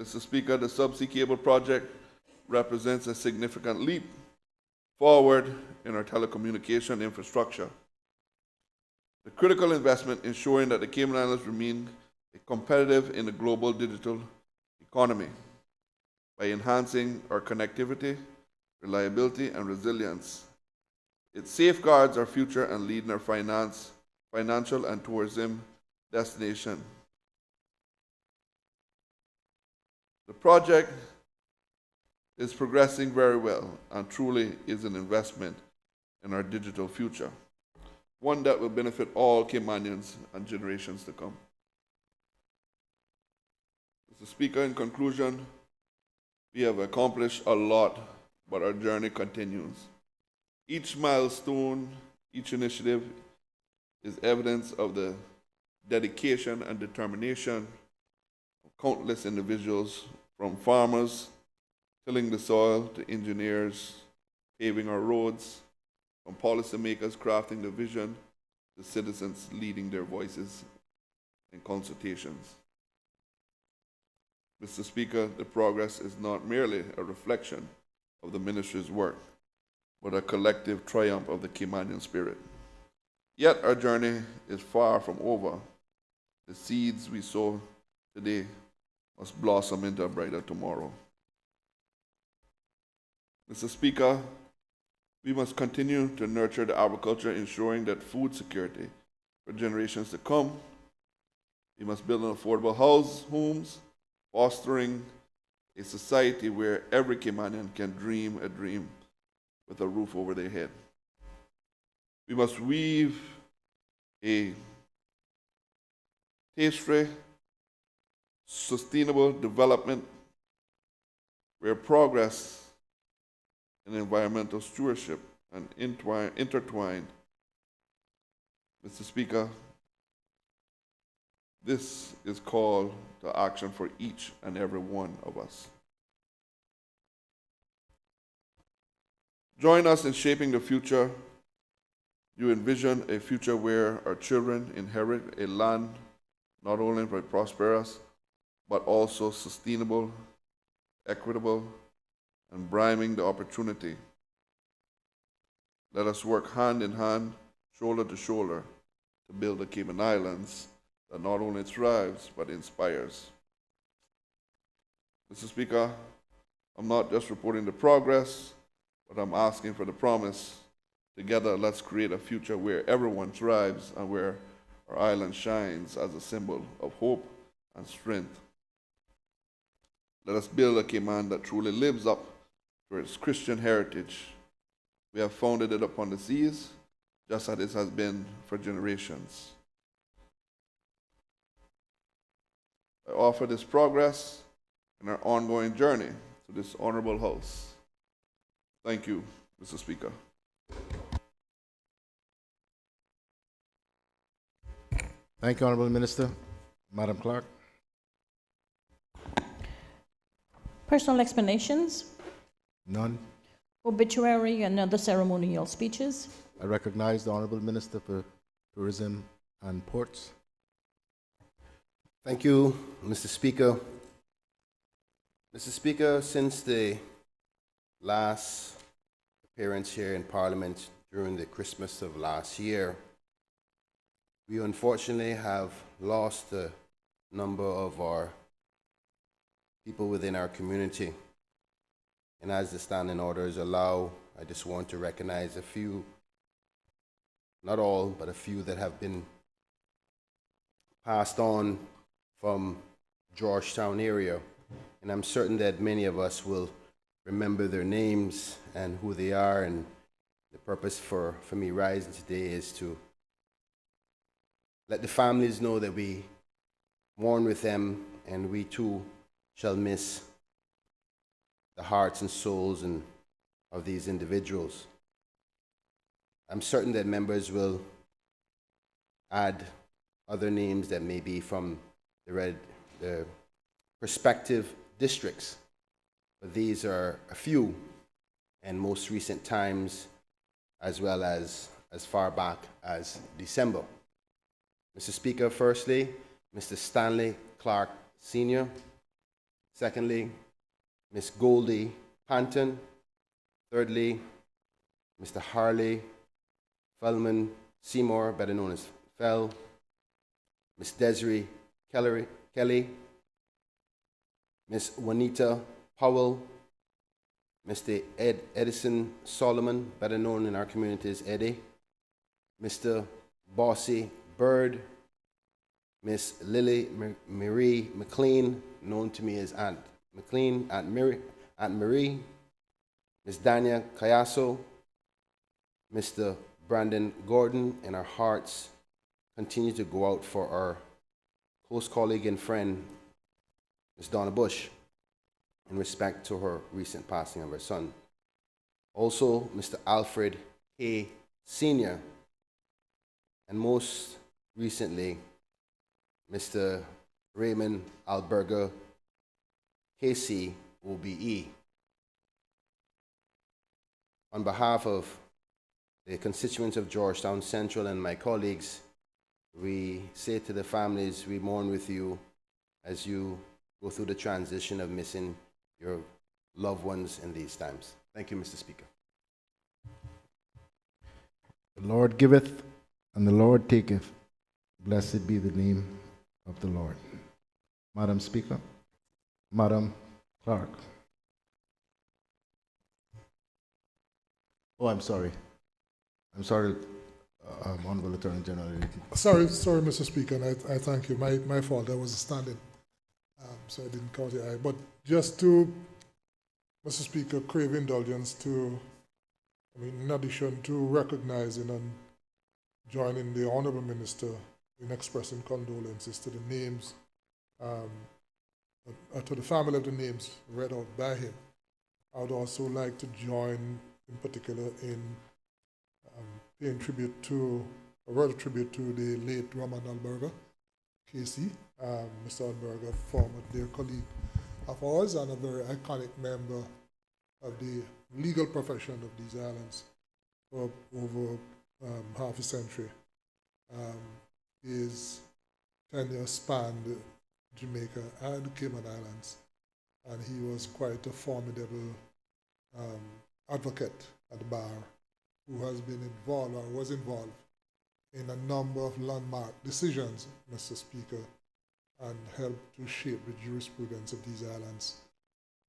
S9: Mr. Speaker, the subsea cable project represents a significant leap forward in our telecommunication infrastructure. The critical investment ensuring that the Cayman Islands remain competitive in the global digital economy by enhancing our connectivity, reliability, and resilience. It safeguards our future and leading our financial and tourism destination. The project is progressing very well and truly is an investment in our digital future, one that will benefit all Caymanians and generations to come. Mr. Speaker, in conclusion, we have accomplished a lot, but our journey continues. Each milestone, each initiative is evidence of the dedication and determination of countless individuals, from farmers tilling the soil to engineers paving our roads, from policymakers crafting the vision to citizens leading their voices in consultations. Mr. Speaker, the progress is not merely a reflection of the ministry's work, but a collective triumph of the Caymanian spirit. Yet our journey is far from over. The seeds we sow today must blossom into a brighter tomorrow. Mr. Speaker, we must continue to nurture the agriculture, ensuring that food security for generations to come. We must build an affordable homes, fostering a society where every Caymanian can dream a dream with a roof over their head. We must weave a tasteful, sustainable development where progress and environmental stewardship and intertwined. Mr. Speaker, this is called to action for each and every one of us. Join us in shaping the future. You envision a future where our children inherit a land not only prosperous, but also sustainable, equitable, and brimming the opportunity. Let us work hand in hand, shoulder to shoulder, to build the Cayman Islands that not only thrives, but inspires. Mr. Speaker, I'm not just reporting the progress, but I'm asking for the promise. Together, let's create a future where everyone thrives and where our island shines as a symbol of hope and strength. Let us build a Cayman that truly lives up to its Christian heritage. We have founded it upon the seas, just as it has been for generations. I offer this progress in our ongoing journey to this honorable house. Thank you, Mr. Speaker.
S1: Thank you, Honorable Minister. Madam Clerk.
S3: Personal explanations,
S1: None.
S3: obituary, and other ceremonial speeches.
S1: I recognize the Honorable Minister for Tourism and Ports.
S2: Thank you, Mr. Speaker. Mr. Speaker, since the last appearance here in Parliament during the Christmas of last year, we unfortunately have lost a number of our people within our community. And as the standing orders allow, I just want to recognize a few, not all, but a few that have been passed on from Georgetown area. And I'm certain that many of us will remember their names and who they are. And the purpose for me rising today is to let the families know that we mourn with them, and we too shall miss the hearts and souls of these individuals. I'm certain that members will add other names that may be from the prospective districts, but these are a few, and most recent times, as well as far back as December. Mr. Speaker, firstly, Mr. Stanley Clark Sr. Secondly, Miss Goldie Panton. Thirdly, Mr. Harley Fellman Seymour, better known as Fell. Miss Desiree Kelly. Miss Juanita Powell. Mr. Edison Solomon, better known in our community as Eddie. Mr. Bossy Bird. Miss Lily Marie McLean, known to me as Aunt McLean, Aunt Marie. Miss Dania Cayasso. Mr. Brandon Gordon, and our hearts continue to go out for our close colleague and friend, Miss Donna Bush, in respect to her recent passing of her son. Also, Mr. Alfred Hay Sr., and most recently, Mr. Raymond Alberga KC OBE. On behalf of the constituents of Georgetown Central and my colleagues, we say to the families, we mourn with you as you go through the transition of missing your loved ones in these times. Thank you, Mr. Speaker.
S1: The Lord giveth, and the Lord taketh. Blessed be the name of the Lord. Madam Speaker, Madam Clerk. Oh, I'm sorry. I'm sorry, Honorable Attorney General.
S10: Sorry, Mr. Speaker, and I thank you. My fault. I was standing, so I didn't count your eye. But just to, Mr. Speaker, crave indulgence to, in addition to recognizing and joining the Honorable Minister in expressing condolences to the names, to the family of the names read out by him, I would also like to join in particular in paying tribute to, a word of tribute to the late Roman Alberga, KC. Mr. Alberga, former dear colleague of ours and a very iconic member of the legal profession of these islands for over half a century. His tenure spanned Jamaica and the Cayman Islands, and he was quite a formidable advocate at the bar who has been involved or was involved in a number of landmark decisions, Mr. Speaker, and helped to shape the jurisprudence of these islands,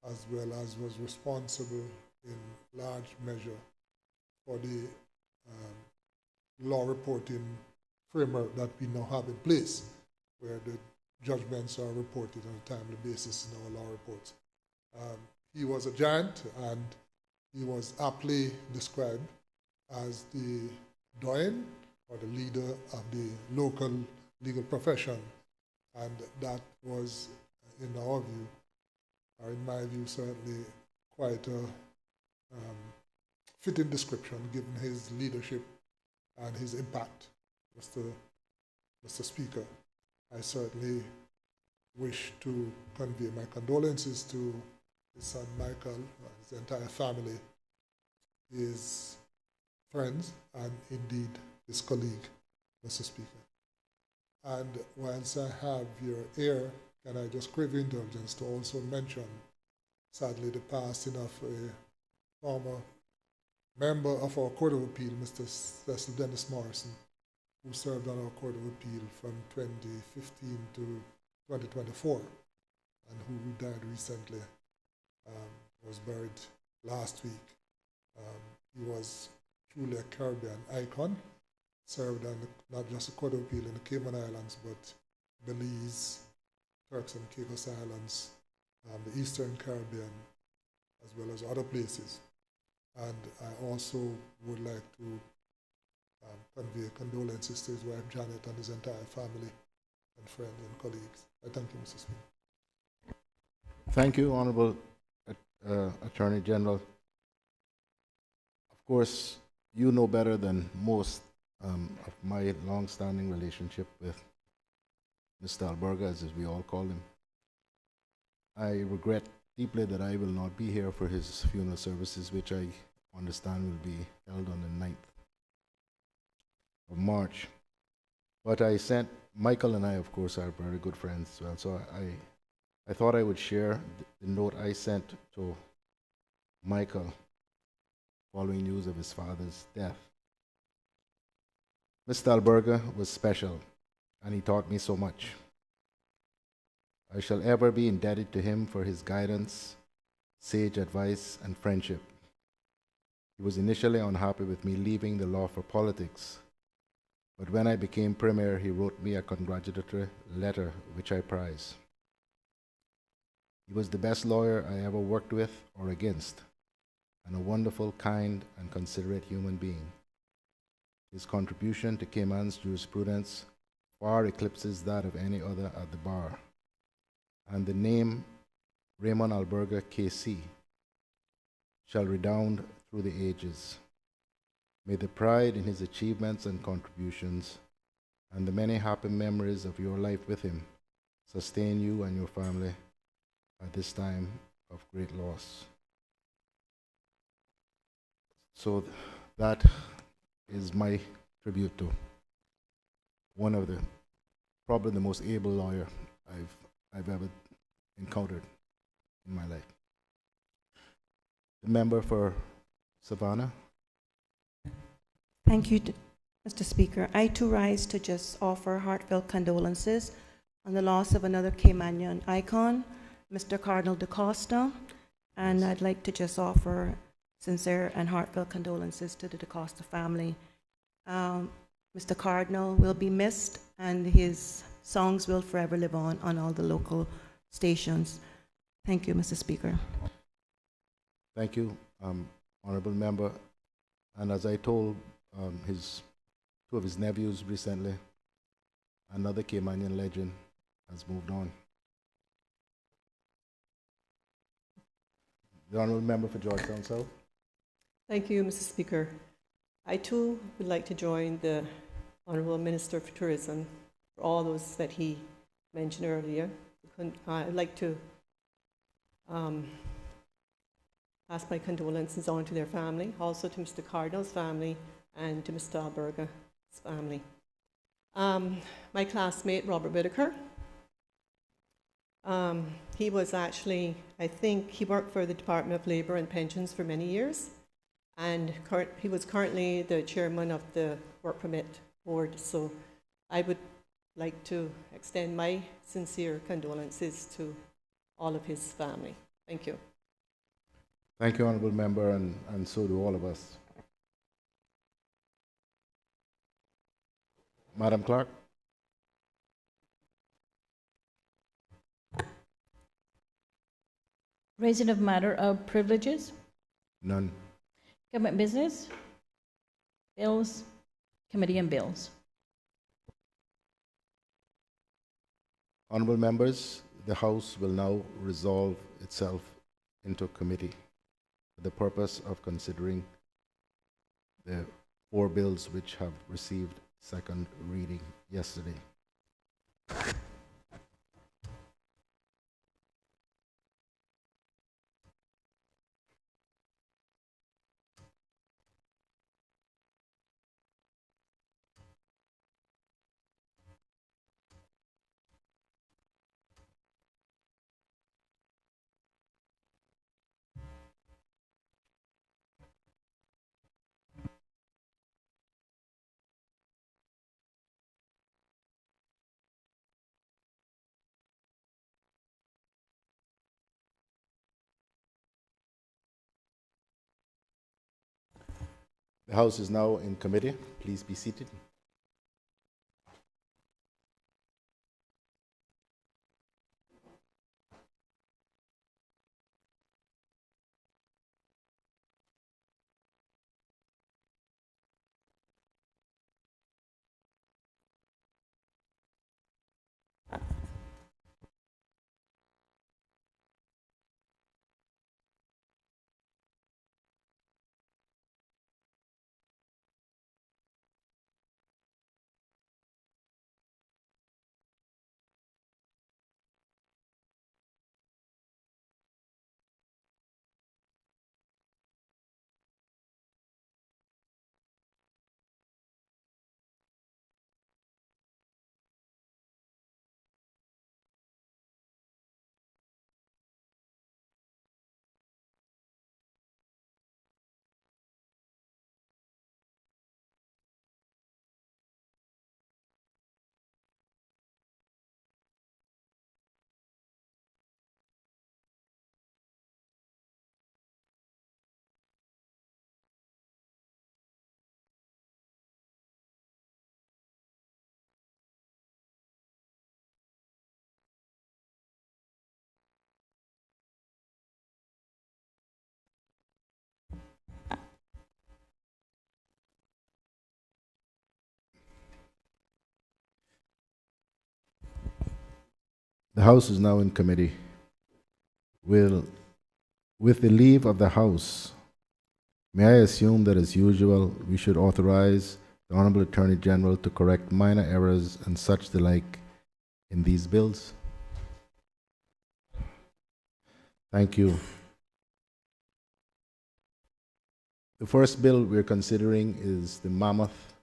S10: as well as was responsible in large measure for the law reporting framework that we now have in place, where the judgments are reported on a timely basis in our law reports. He was a giant, and he was aptly described as the doyen or the leader of the local legal profession, and that was, in our view, or in my view, certainly quite a fitting description given his leadership and his impact, Mr. Speaker. I certainly wish to convey my condolences to his son Michael, his entire family, his friends, and indeed his colleague, Mr. Speaker. And whilst I have your ear, can I just crave indulgence to also mention, sadly, the passing of a former member of our Court of Appeal, Mr. Cecil Dennis Morrison, who served on our Court of Appeal from 2015 to 2024, and who died recently, was buried last week. He was truly a Caribbean icon, served on not just the Court of Appeal in the Cayman Islands, but Belize, Turks and Caicos Islands, the Eastern Caribbean, as well as other places. And I also would like to convey condolences to his wife Janet and his entire family and friends and colleagues. I thank you, Mr. Speaker.
S1: Thank you, Honorable Attorney General. Of course, you know better than most of my long-standing relationship with Mr. Alberga, as we all call him. I regret deeply that I will not be here for his funeral services, which I understand will be held on the 9th of March. But I sent, Michael and I, of course, are very good friends as well, so I thought I would share the note I sent to Michael following news of his father's death. Mr. Alberga was special, and he taught me so much. I shall ever be indebted to him for his guidance, sage advice, and friendship. He was initially unhappy with me leaving the law for politics, but when I became Premier, he wrote me a congratulatory letter, which I prize. He was the best lawyer I ever worked with or against, and a wonderful, kind, and considerate human being. His contribution to Cayman's jurisprudence far eclipses that of any other at the bar, and the name Raymond Alberga, KC, shall redound through the ages. May the pride in his achievements and contributions and the many happy memories of your life with him sustain you and your family at this time of great loss. So that is my tribute to one of the, probably the most able lawyer I've ever encountered in my life. The member for Savannah.
S11: Thank you, Mr. Speaker, I too rise to just offer heartfelt condolences on the loss of another Caymanian icon, Mr. Cardinal DaCosta, and I'd like to just offer sincere and heartfelt condolences to the DaCosta family. Mr. Cardinal will be missed, and his songs will forever live on all the local stations. Thank you, Mr. Speaker.
S1: Thank you, honorable member. And as I told two of his nephews recently, another Caymanian legend has moved on. The honorable member for Georgetown South.
S12: Thank you, Mr. Speaker. I too would like to join the Honourable Minister for Tourism for all those that he mentioned earlier. I'd like to pass my condolences on to their family, also to Mr. Cardinal's family and to Mr. Alberga's family. My classmate, Robert Whitaker, he was actually, I think, he worked for the Department of Labour and Pensions for many years, and he was currently the chairman of the Work Permit Board, so I would like to extend my sincere condolences to all of his family. Thank you.
S1: Thank you, honorable member, and so do all of us. Madam Clerk.
S3: Raising of matter of privileges?
S1: None.
S3: Government business? Bills? Committee on bills.
S1: Honorable members, the House will now resolve itself into committee for the purpose of considering the 4 bills which have received second reading yesterday. The House is now in committee. Please be seated. The House is now in committee. With the leave of the House, may I assume that, as usual, we should authorize the Honorable Attorney General to correct minor errors and such the like in these bills? Thank you. The first bill we're considering is the Mammoth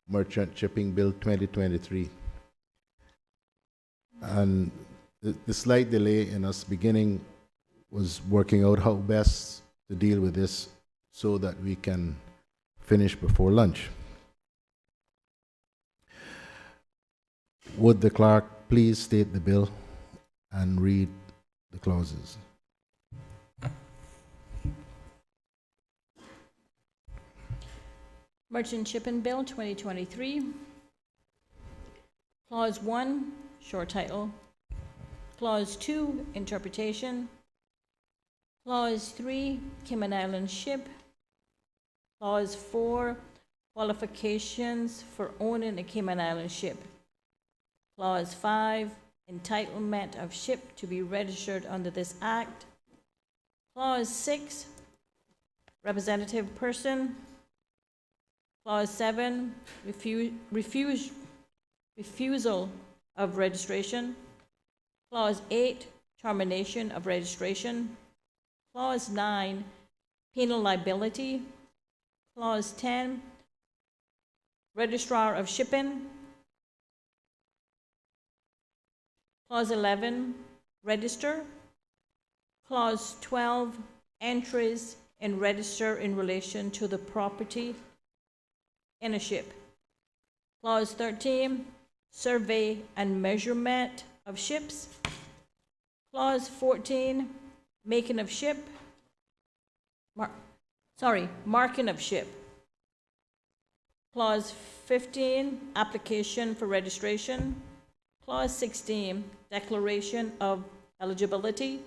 S1: Merchant Shipping Bill 2023. And the slight delay in us beginning was working out how best to deal with this so that we can finish before lunch. Would the clerk please state the bill and read the clauses?
S3: Merchant Shipping Bill 2023. Clause 1, short title. Clause 2, interpretation. Clause 3, Cayman Island ship. Clause 4, qualifications for owning a Cayman Island ship. Clause 5, entitlement of ship to be registered under this act. Clause 6, representative person. Clause 7, refusal of registration. Clause 8, termination of registration. Clause 9, penal liability. Clause 10, registrar of shipping. Clause 11, register. Clause 12, entries in register in relation to the property in a ship. Clause 13, survey and measurement of ships. Clause 14, making of ship. Marking of ship. Clause 15, application for registration. Clause 16, declaration of eligibility.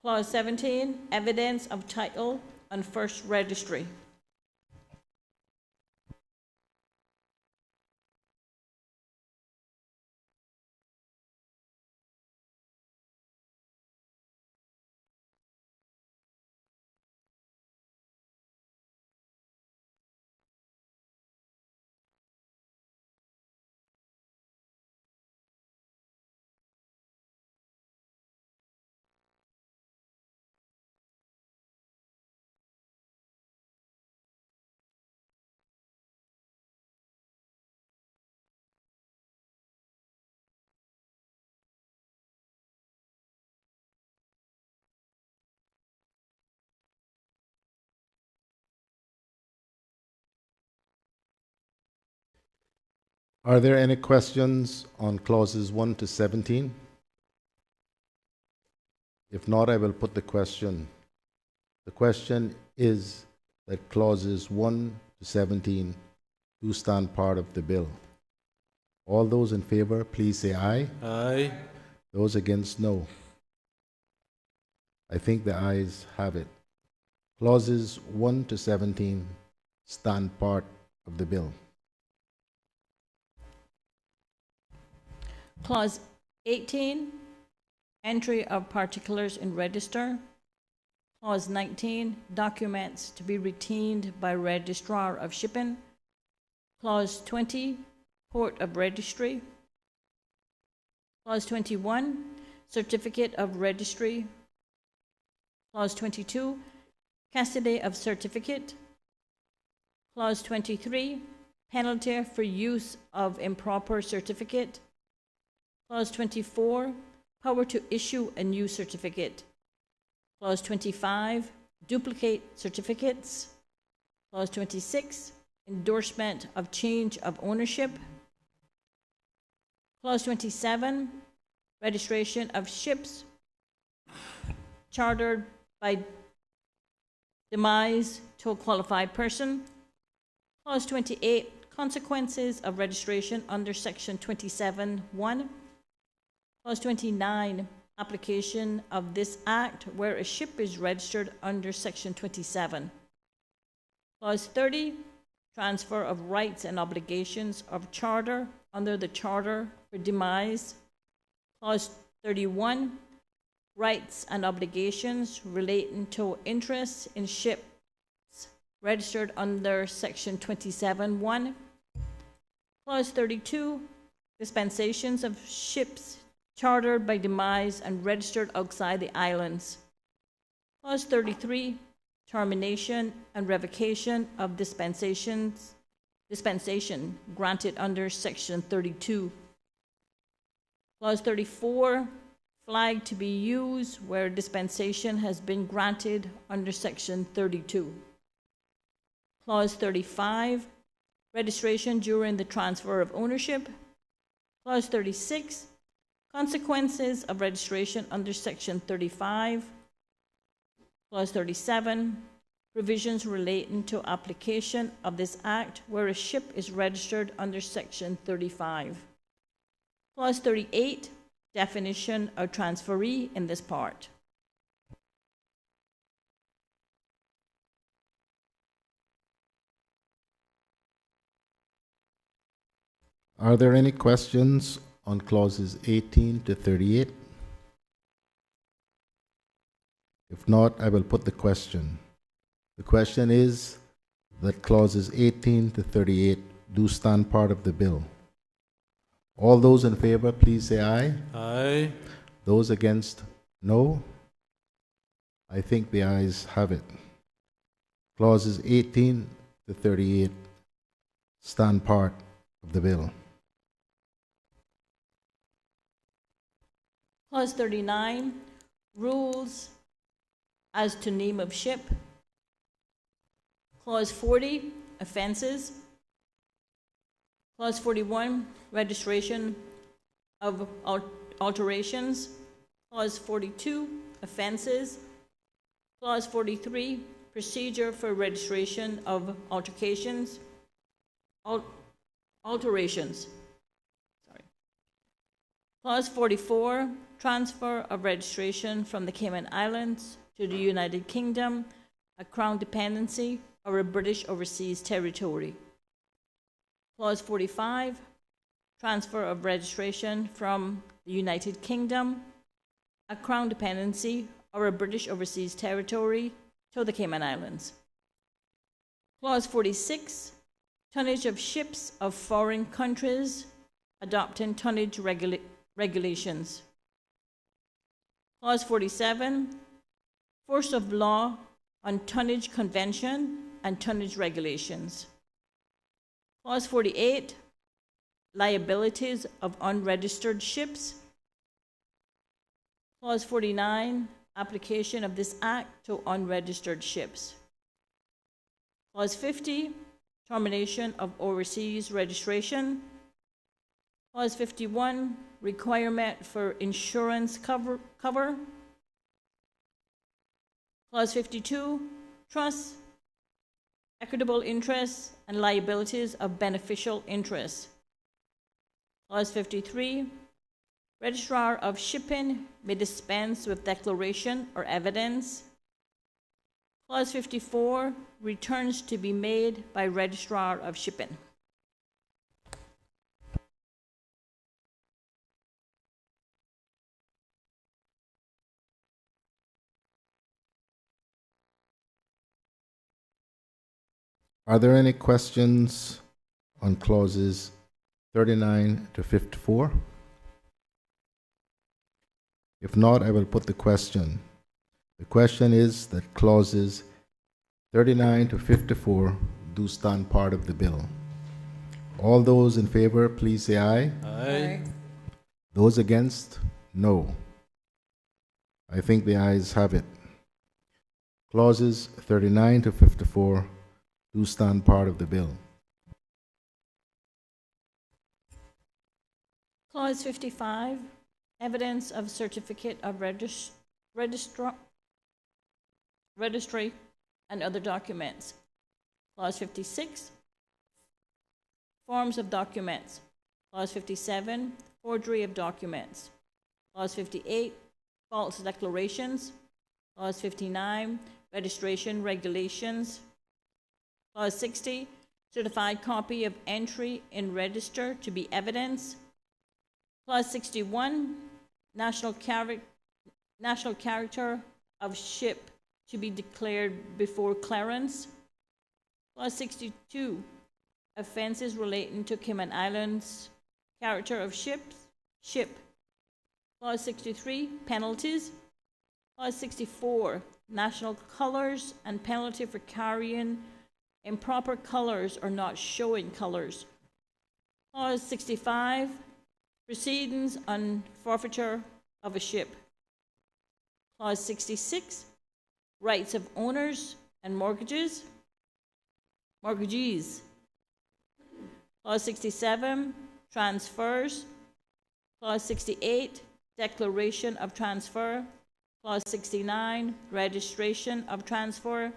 S3: Clause 17, evidence of title on first registry.
S1: Are there any questions on clauses 1 to 17? If not, I will put the question. The question is that clauses 1 to 17 do stand part of the bill. All those in favor, please say aye.
S13: Aye.
S1: Those against, no. I think the ayes have it. Clauses 1 to 17 stand part of the bill.
S3: Clause 18, entry of particulars in register. Clause 19, documents to be retained by registrar of shipping. Clause 20, port of registry. Clause 21, certificate of registry. Clause 22, custody of certificate. Clause 23, penalty for use of improper certificate. Clause 24, power to issue a new certificate. Clause 25, duplicate certificates. Clause 26, endorsement of change of ownership. Clause 27, registration of ships chartered by demise to a qualified person. Clause 28, consequences of registration under Section 27(1). Clause 29, application of this Act where a ship is registered under Section 27. Clause 30, transfer of rights and obligations of charter under the Charter for demise. Clause 31, rights and obligations relating to interests in ships registered under Section 27(1). Clause 32, dispensations of ships chartered by demise and registered outside the islands. Clause 33, termination and revocation of dispensation granted under Section 32. Clause 34, flag to be used where dispensation has been granted under Section 32. Clause 35, registration during the transfer of ownership. Clause 36, consequences of registration under Section 35. Clause 37, provisions relating to application of this Act where a ship is registered under Section 35. Clause 38, definition of transferee in this part.
S1: Are there any questions on clauses 18 to 38? If not, I will put the question. The question is that clauses 18 to 38 do stand part of the bill. All those in favor, please say aye.
S13: Aye.
S1: Those against, no. I think the ayes have it. Clauses 18 to 38 stand part of the bill.
S3: Clause 39, rules as to name of ship. Clause 40, offenses. Clause 41, registration of alterations. Clause 42, offenses. Clause 43, procedure for registration of alterations. Clause 44, transfer of registration from the Cayman Islands to the United Kingdom, a Crown dependency, or a British overseas territory. Clause 45, transfer of registration from the United Kingdom, a Crown dependency, or a British overseas territory to the Cayman Islands. Clause 46, tonnage of ships of foreign countries adopting tonnage regulations. Clause 47, force of law on tonnage convention and tonnage regulations. Clause 48, liabilities of unregistered ships. Clause 49, application of this Act to unregistered ships. Clause 50, termination of overseas registration. Clause 51, requirement for insurance cover. Clause 52, trusts, equitable interests, and liabilities of beneficial interests. Clause 53, registrar of shipping may dispense with declaration or evidence. Clause 54, returns to be made by registrar of shipping.
S1: Are there any questions on clauses 39 to 54? If not, I will put the question. The question is that clauses 39 to 54 do stand part of the bill. All those in favor, please say aye.
S13: Aye.
S1: Those against, no. I think the ayes have it. Clauses 39 to 54 do stand part of the bill.
S3: Clause 55, evidence of certificate of registry and other documents. Clause 56, forms of documents. Clause 57, forgery of documents. Clause 58, false declarations. Clause 59, registration regulations. Clause 60, certified copy of entry in register to be evidence. Clause 61, national character of ship to be declared before clearance. Clause 62, offenses relating to Cayman Islands, character of ship. Clause 63, penalties. Clause 64, national colors and penalty for carrying improper colors or not showing colors. Clause 65, proceedings on forfeiture of a ship. Clause 66, rights of owners and mortgagees. Clause 67, transfers. Clause 68, declaration of transfer. Clause 69, registration of transfer.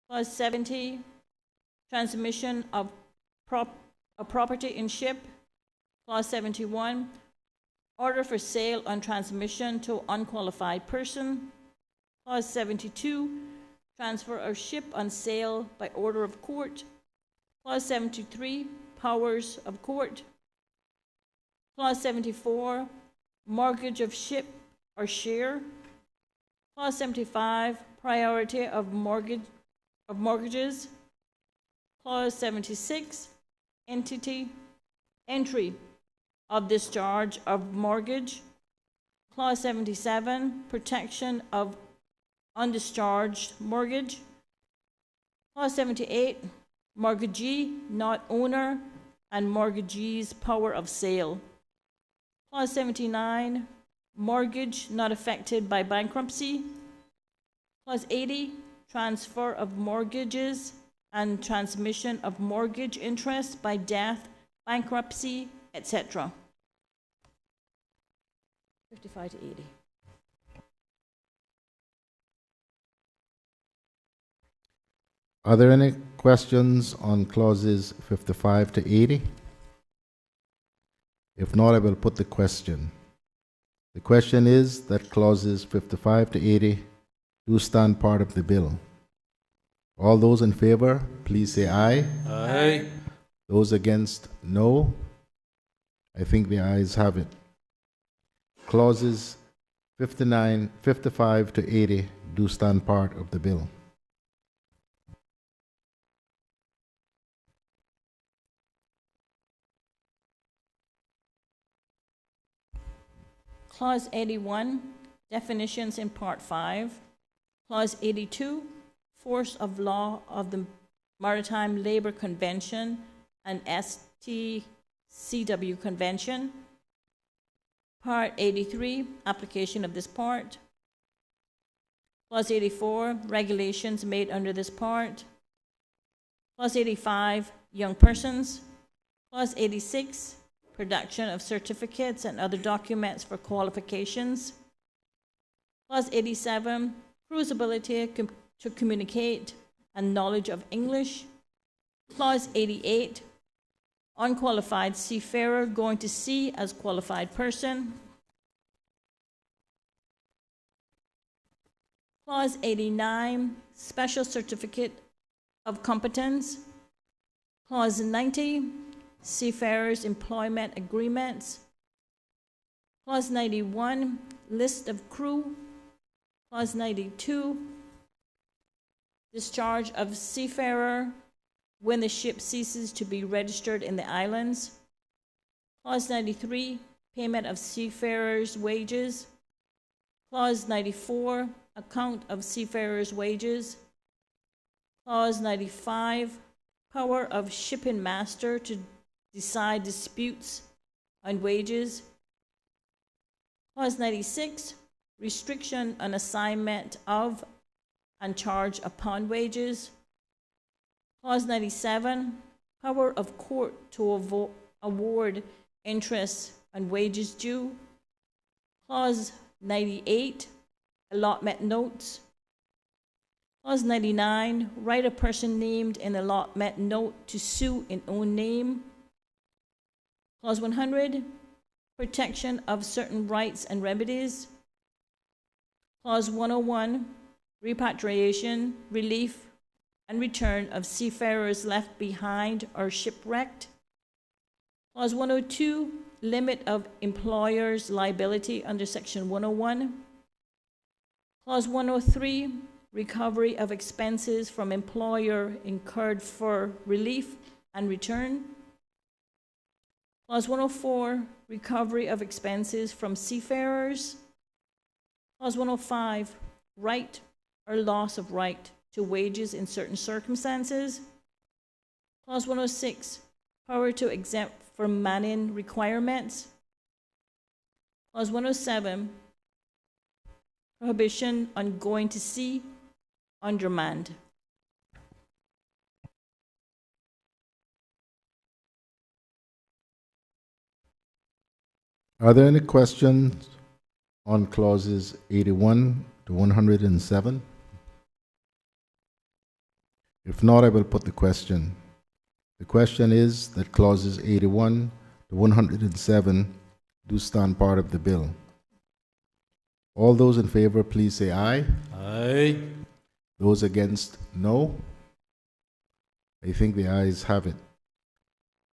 S3: Clause 70, transmission of property in ship. Clause 71, order for sale on transmission to unqualified person. Clause 72, transfer of ship on sale by order of court. Clause 73, powers of court. Clause 74, mortgage of ship or share. Clause 75, priority of mortgages. Clause 76, entry of discharge of mortgage. Clause 77, protection of undischarged mortgage. Clause 78, mortgagee, not owner, and mortgagee's power of sale. Clause 79, mortgage not affected by bankruptcy. Clause 80, transfer of mortgages and transmission of mortgage interest by death, bankruptcy, etc. 55 to 80.
S1: Are there any questions on clauses 55 to 80? If not, I will put the question. The question is that clauses 55 to 80 do stand part of the bill. All those in favor, please say aye.
S7: Aye.
S1: Those against, no. I think the ayes have it. Clauses 55 to 80 do stand part of the bill.
S3: Clause 81, definitions in Part 5. Clause 82, force of law of the Maritime Labour Convention and STCW Convention. Part 83, application of this part. Clause 84, regulations made under this part. Clause 85, young persons. Clause 86, production of certificates and other documents for qualifications. Clause 87, crew's ability to communicate and knowledge of English. Clause 88, unqualified seafarer going to sea as qualified person. Clause 89, special certificate of competence. Clause 90, seafarers' employment agreements. Clause 91, list of crew. Clause 92, discharge of seafarer when the ship ceases to be registered in the islands. Clause 93, payment of seafarers' wages. Clause 94, account of seafarers' wages. Clause 95, power of shipping master to decide disputes on wages. Clause 96, restriction on assignment of and charge upon wages. Clause 97, power of court to award interest on wages due. Clause 98, allotment notes. Clause 99, right of person named in allotment note to sue in own name. Clause 100, protection of certain rights and remedies. Clause 101, repatriation, relief, and return of seafarers left behind or shipwrecked. Clause 102, limit of employer's liability under Section 101. Clause 103, recovery of expenses from employer incurred for relief and return. Clause 104, recovery of expenses from seafarers. Clause 105, right or loss of right to wages in certain circumstances. Clause 106, power to exempt from manning requirements. Clause 107, prohibition on going to sea undermanned.
S1: Are there any questions on clauses 81 to 107? If not, I will put the question. The question is that clauses 81 to 107 do stand part of the bill. All those in favor, please say aye.
S13: Aye.
S1: Those against, no. I think the ayes have it.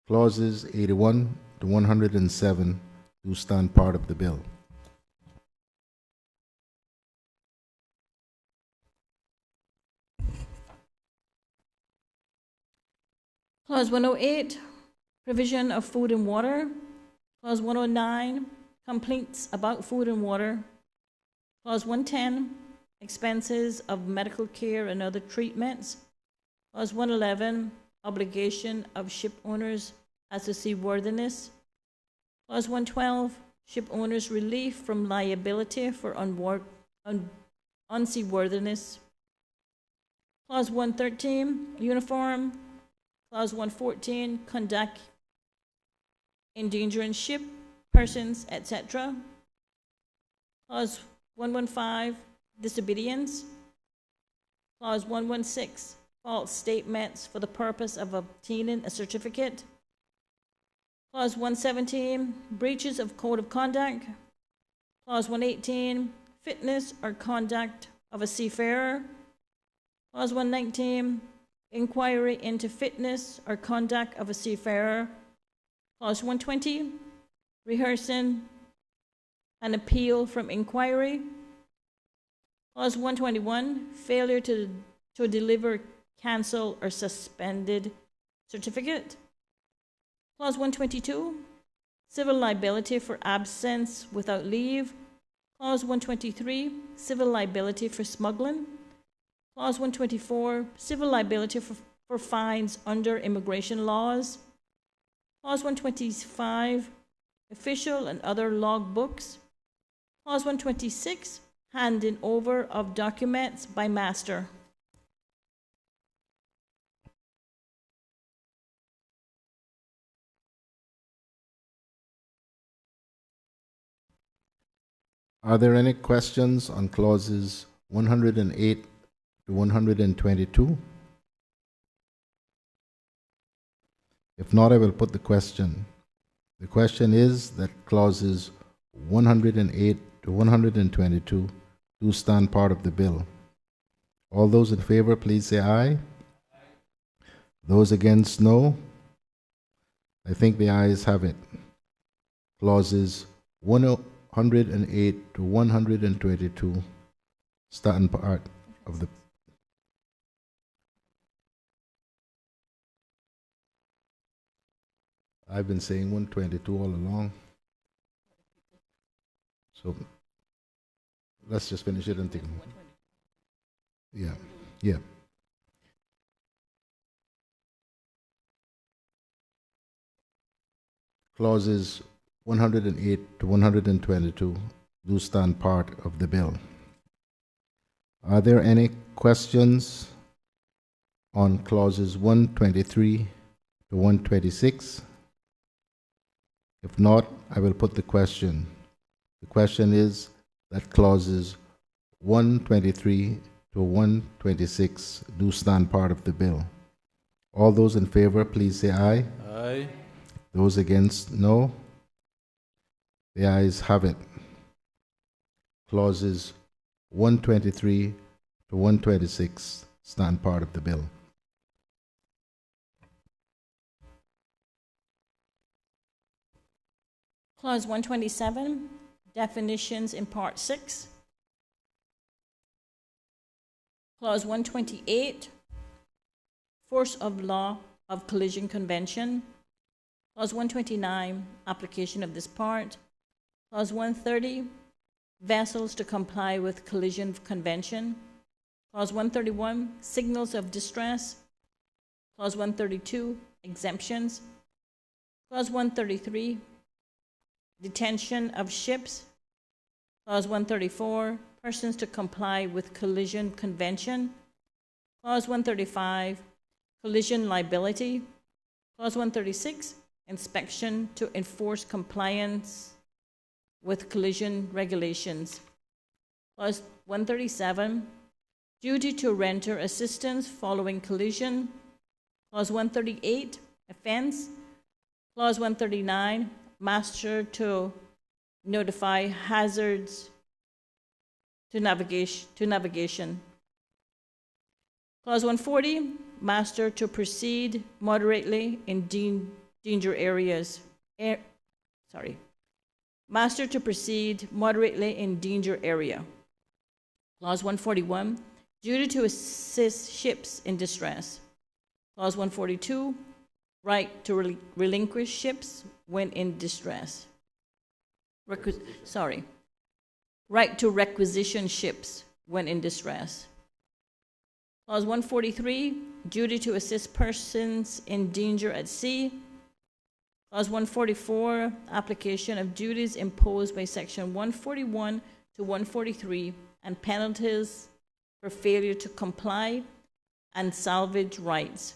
S1: Clauses 81 to 107 do stand part of the bill.
S3: Clause 108, provision of food and water. Clause 109, complaints about food and water. Clause 110, expenses of medical care and other treatments. Clause 111, obligation of ship owners as to seaworthiness. Clause 112, ship owners' relief from liability for unseaworthiness. Clause 113, uniform. Clause 114, conduct endangering ship, persons, etc. Clause 115, disobedience. Clause 116, false statements for the purpose of obtaining a certificate. Clause 117, breaches of code of conduct. Clause 118, fitness or conduct of a seafarer. Clause 119, inquiry into fitness or conduct of a seafarer. Clause 120, rehearsing an appeal from inquiry. Clause 121, failure to deliver, cancel, or suspended certificate. Clause 122, civil liability for absence without leave. Clause 123, civil liability for smuggling. Clause 124, civil liability for fines under immigration laws. Clause 125, official and other log books. Clause 126, handing over of documents by master.
S1: Are there any questions on clauses 108 to 122? If not, I will put the question. The question is that clauses 108 to 122 do stand part of the bill. All those in favor, please say aye. Those against, no. I think the ayes have it. Clauses 108 to 122 stand part of the. I've been saying 122 all along. So let's just finish it and think. Yeah. Clauses 108 to 122 do stand part of the bill. Are there any questions on clauses 123 to 126? If not, I will put the question. The question is that clauses 123 to 126 do stand part of the bill. All those in favor, please say aye.
S13: Aye.
S1: Those against, no. The ayes have it. Clauses 123 to 126 stand part of the bill.
S3: Clause 127, definitions in Part 6. Clause 128, force of law of collision convention. Clause 129, application of this part. Clause 130, vessels to comply with collision convention. Clause 131, signals of distress. Clause 132, exemptions. Clause 133, detention of ships. Clause 134, persons to comply with collision convention. Clause 135, collision liability. Clause 136, inspection to enforce compliance with collision regulations. Clause 137, duty to render assistance following collision. Clause 138, offense. Clause 139, master to notify hazards to navigation. Clause 140, master to proceed moderately in danger areas. Master to proceed moderately in danger area. Clause 141, duty to assist ships in distress. Clause 142, right to relinquish ships when in distress. Right to requisition ships when in distress. Clause 143, duty to assist persons in danger at sea. Clause 144, application of duties imposed by Section 141 to 143 and penalties for failure to comply, and salvage rights.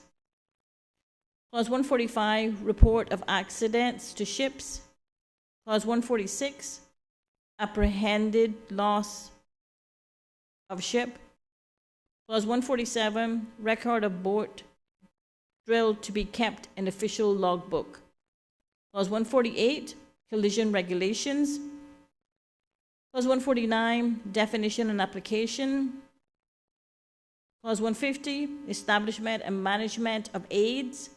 S3: Clause 145, report of accidents to ships. Clause 146, apprehended loss of ship. Clause 147, record of boat drill to be kept in official logbook. Clause 148, collision regulations. Clause 149, definition and application. Clause 150, establishment and management of aids.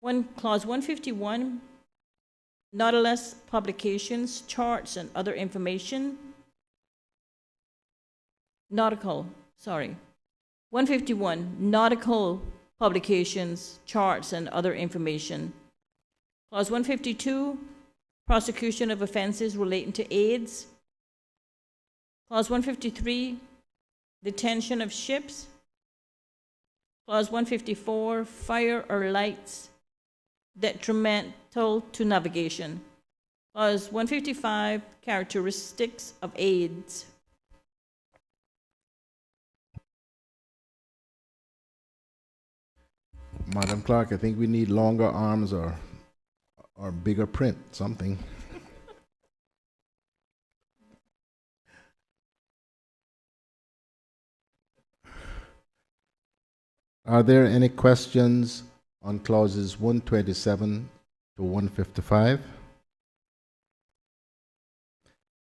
S3: Clause 151, Nautilus publications, charts, and other information. 151, nautical publications, charts, and other information. Clause 152, prosecution of offenses relating to aids. Clause 153, detention of ships. Clause 154, fire or lights detrimental to navigation. Clause 155, characteristics of aids.
S1: Madam Clerk, I think we need longer arms or bigger print, something. Are there any questions on clauses 127 to 155?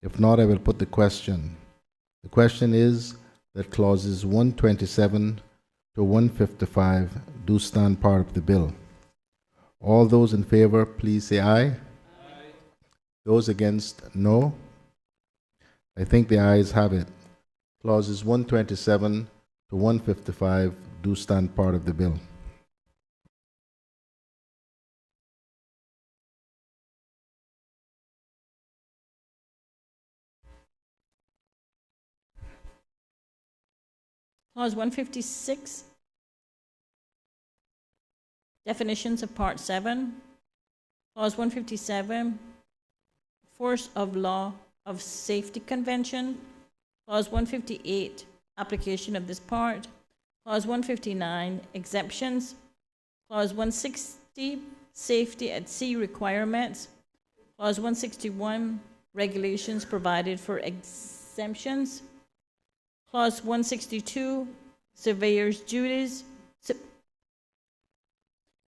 S1: If not, I will put the question. The question is that clauses 127 to 155 do stand part of the bill. All those in favor, please say aye. Aye. Those against, no. I think the ayes have it. Clauses 127 to 155 do stand part of the bill.
S3: Clause 156, definitions of Part 7. Clause 157, force of law of safety convention. Clause 158, application of this part. Clause 159, exemptions. Clause 160, safety at sea requirements. Clause 161, regulations provided for exemptions. Clause 162, surveyor's duties.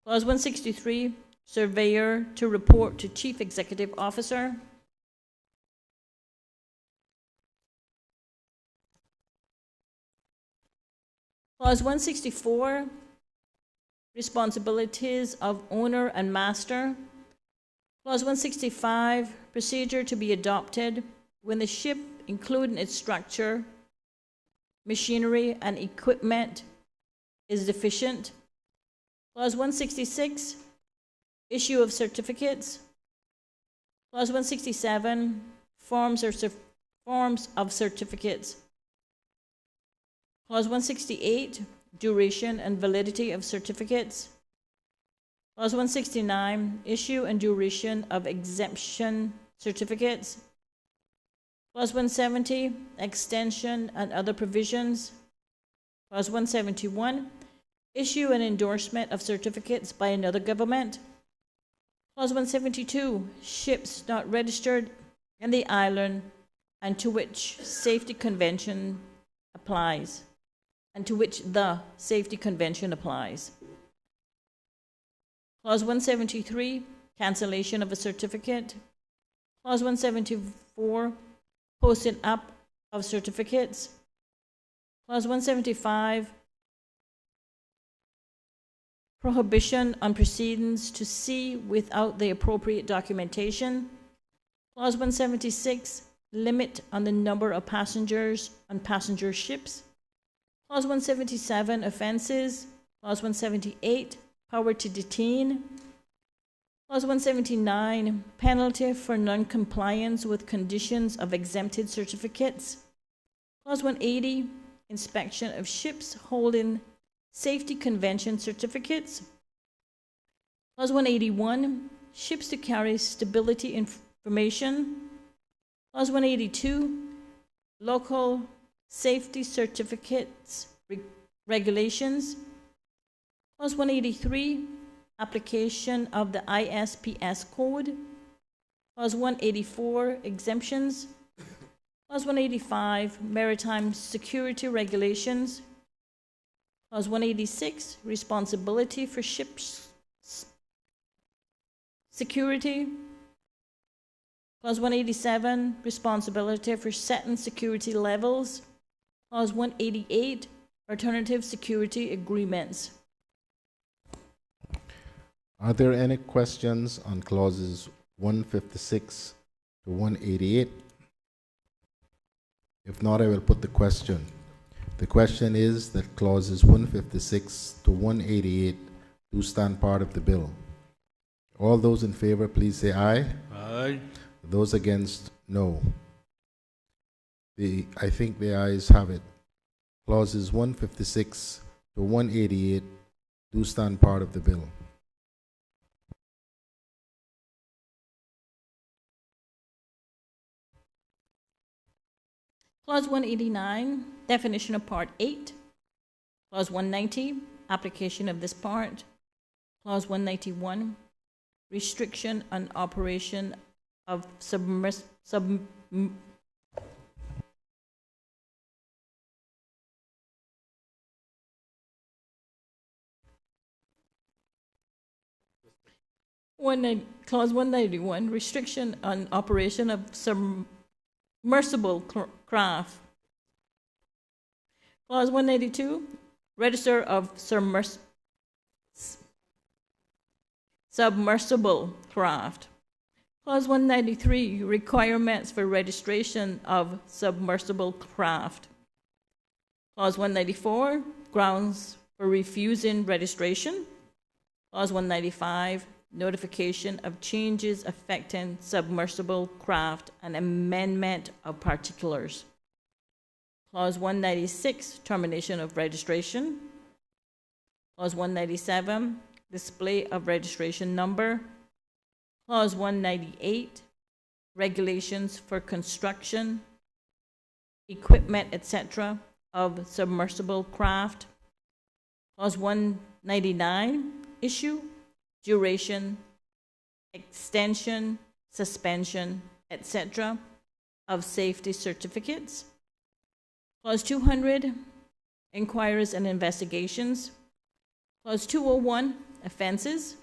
S3: Clause 163, surveyor to report to Chief Executive Officer. Clause 164, responsibilities of owner and master. Clause 165, procedure to be adopted when the ship, including its structure, machinery, and equipment, is deficient. Clause 166, issue of certificates. Clause 167, forms of certificates. Clause 168, duration and validity of certificates. Clause 169, issue and duration of exemption certificates. Clause 170, extension and other provisions. Clause 171, issue and endorsement of certificates by another government. Clause 172, ships not registered and the island, and to which safety convention applies, and to which the safety convention applies. Clause 173, cancellation of a certificate. Clause 174, posting up of certificates. Clause 175, prohibition on proceedings to sea without the appropriate documentation. Clause 176, limit on the number of passengers on passenger ships. Clause 177, offenses. Clause 178, power to detain. Clause 179, penalty for non-compliance with conditions of exempted certificates. Clause 180, inspection of ships holding safety convention certificates. Clause 181, ships to carry stability information. Clause 182, local safety certificates regulations. Clause 183, application of the ISPS code. Clause 184, exemptions. Clause 185, maritime security regulations. Clause 186, responsibility for ships security. Clause 187, responsibility for setting security levels. Clause 188, alternative security agreements.
S1: Are there any questions on clauses 156 to 188? If not, I will put the question. The question is that clauses 156 to 188 do stand part of the bill. All those in favor, please say aye.
S13: Aye.
S1: Those against, no. I think the ayes have it. Clauses 156 to 188 do stand part of the bill.
S3: Clause 189, definition of Part 8. Clause 190, application of this part. Clause 191, restriction on operation of Clause 191, restriction on operation of submersible craft. Clause 192, register of submersible craft. Clause 193, requirements for registration of submersible craft. Clause 194, grounds for refusing registration. Clause 195, notification of changes affecting submersible craft and amendment of particulars. Clause 196, termination of registration. Clause 197, display of registration number. Clause 198, regulations for construction, equipment, etc. of submersible craft. Clause 199, issue, duration, extension, suspension, etc. of safety certificates. Clause 200, inquiries and investigations. Clause 201, offenses.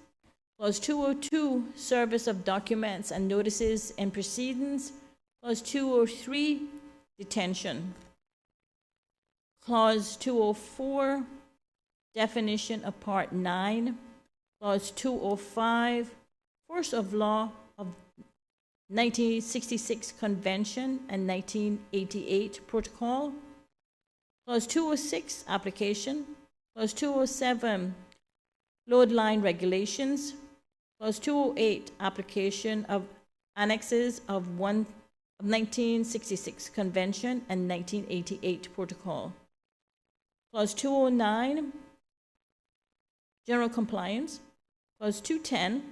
S3: Clause 202, service of documents and notices and proceedings. Clause 203, detention. Clause 204, definition of Part 9. Clause 205, force of law of 1966 Convention and 1988 Protocol. Clause 206, application. Clause 207, load line regulations. Clause 208, application of annexes of 1966 Convention and 1988 Protocol. Clause 209, general compliance. Clause 210,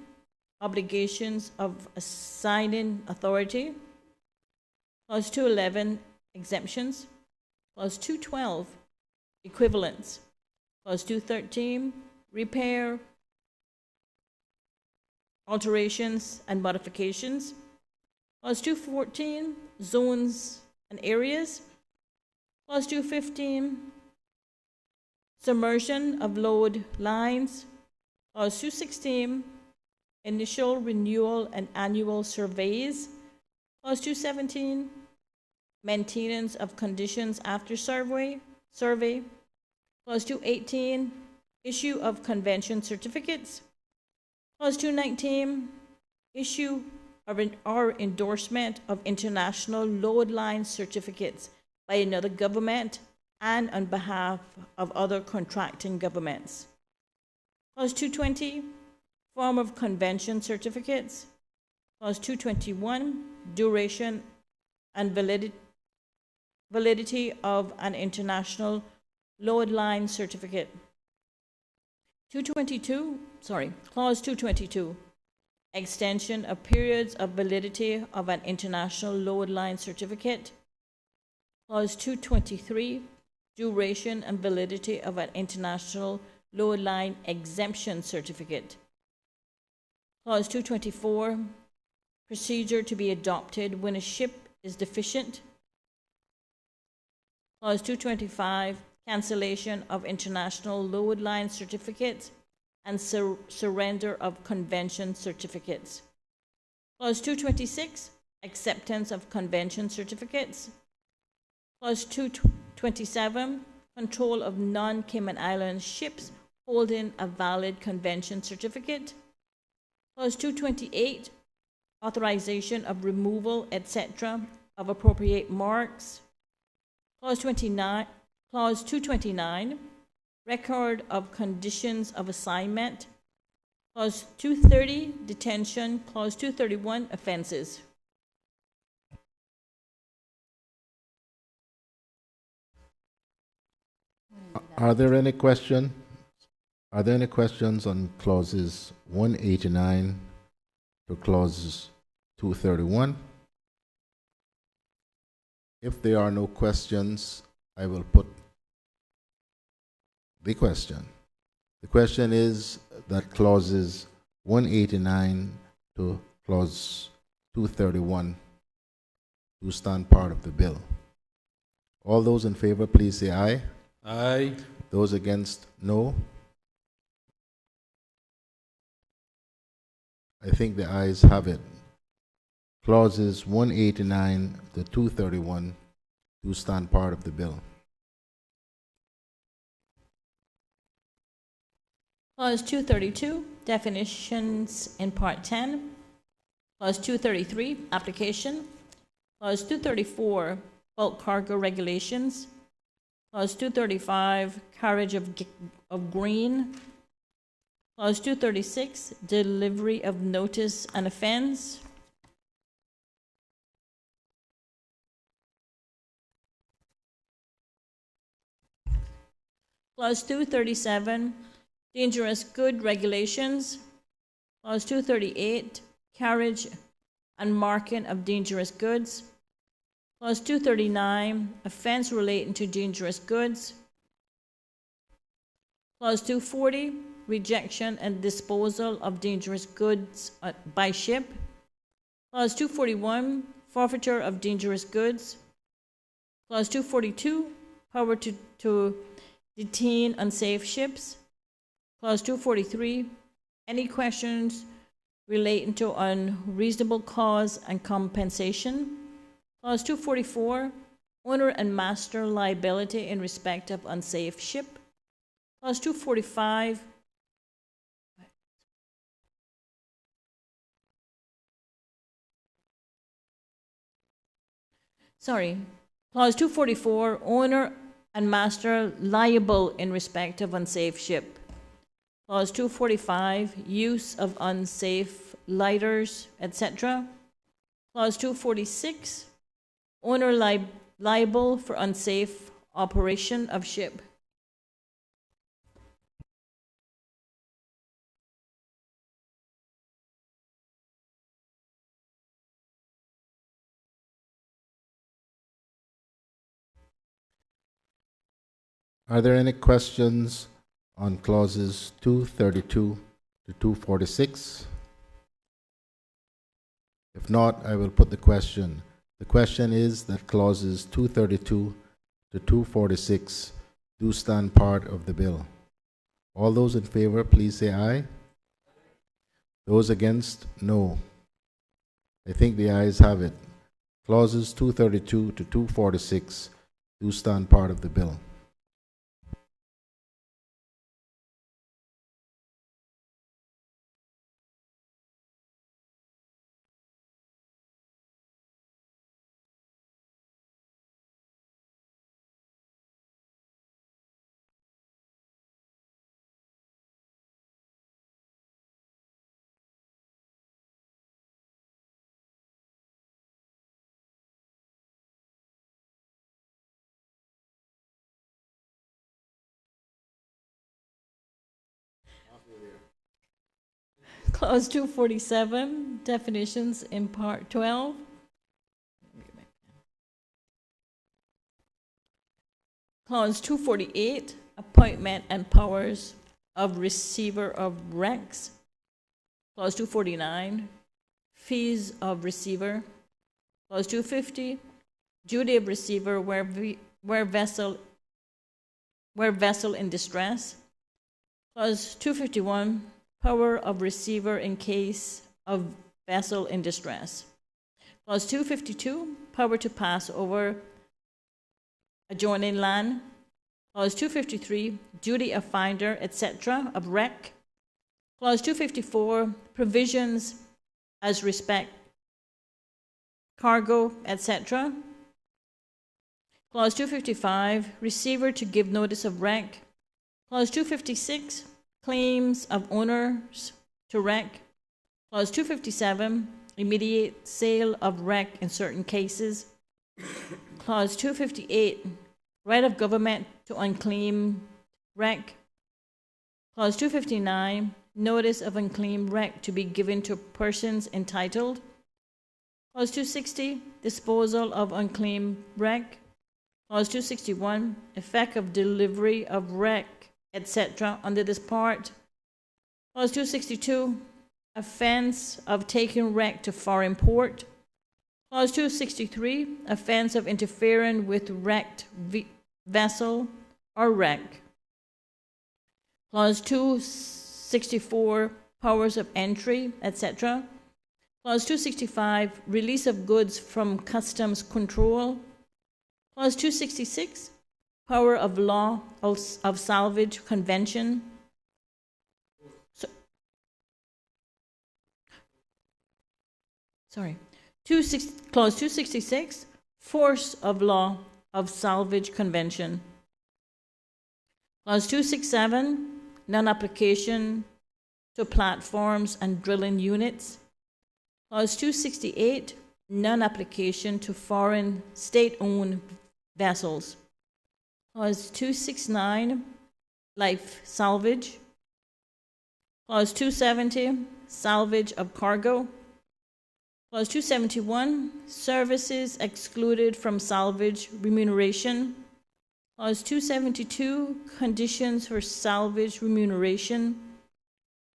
S3: obligations of assigning authority. Clause 211, exemptions. Clause 212, equivalence. Clause 213, repair, alterations and modifications. Clause 214, zones and areas. Clause 215, submersion of load lines. Clause 216, initial renewal and annual surveys. Clause 217, maintenance of conditions after survey. Clause 218, issue of convention certificates. Clause 219, issue or endorsement of international load line certificates by another government and on behalf of other contracting governments. Clause 220, form of convention certificates. Clause 221, duration and validity of an international load line certificate. Clause 222, extension of periods of validity of an international load line certificate. Clause 223, duration and validity of an international load line exemption certificate. Clause 224, procedure to be adopted when a ship is deficient. Clause 225, cancellation of international load line certificates and surrender of convention certificates. Clause 226, acceptance of convention certificates. Clause 227, control of non-Cayman Islands ships holding a valid convention certificate. Clause 228, authorization of removal, etc., of appropriate marks. Clause 229, record of conditions of assignment. Clause 230, detention. Clause 231, offenses.
S1: Are there any questions on clauses 189 to clauses 231? If there are no questions, I will put the question. The question is that clauses 189 to clause 231 do stand part of the bill. All those in favor, please say aye.
S13: Aye.
S1: Those against, no. I think the ayes have it. Clauses 189 to 231 do stand part of the bill.
S3: Clause 232, definitions in Part 10. Clause 233, application. Clause 234, bulk cargo regulations. Clause 235, carriage of grain. Clause 236, delivery of notice and offense. Clause 237, dangerous good regulations. Clause 238, carriage and marking of dangerous goods. Clause 239, offense relating to dangerous goods. Clause 240, rejection and disposal of dangerous goods by ship. Clause 241, forfeiture of dangerous goods. Clause 242, power to detain unsafe ships. Clause 243, any questions relating to unreasonable cause and compensation. Clause 244, owner and master liability in respect of unsafe ship. Clause 245, Clause 244, owner and master liable in respect of unsafe ship. Clause 245, use of unsafe lighters, etc. Clause 246, owner liable for unsafe operation of ship.
S1: Are there any questions on clauses 232 to 246? If not, I will put the question. The question is that clauses 232 to 246 do stand part of the bill. All those in favor, please say aye. Those against, no. I think the ayes have it. Clauses 232 to 246 do stand part of the bill.
S3: Clause 247, definitions in Part 12. Clause 248, appointment and powers of receiver of recs. Clause 249, fees of receiver. Clause 250, duty of receiver where vessel in distress. Clause 251, power of receiver in case of vessel in distress. Clause 252, power to pass over adjoining land. Clause 253, duty of finder, etc., of wreck. Clause 254, provisions as respect cargo, etc. Clause 255, receiver to give notice of wreck. Clause 256, claims of owners to wreck. Clause 257, immediate sale of wreck in certain cases. Clause 258, right of government to unclaim wreck. Clause 259, notice of unclaimed wreck to be given to persons entitled. Clause 260, disposal of unclaimed wreck. Clause 261, effect of delivery of wreck, etc. under this part. Clause 262, offense of taking wreck to foreign port. Clause 263, offense of interfering with wrecked vessel or wreck. Clause 264, powers of entry, etc. Clause 265, release of goods from customs control. Clause 266, power of law of salvage convention. Clause 266, force of law of salvage convention. Clause 267, non-application to platforms and drilling units. Clause 268, non-application to foreign state-owned vessels. Clause 269, life salvage. Clause 270, salvage of cargo. Clause 271, services excluded from salvage remuneration. Clause 272, conditions for salvage remuneration.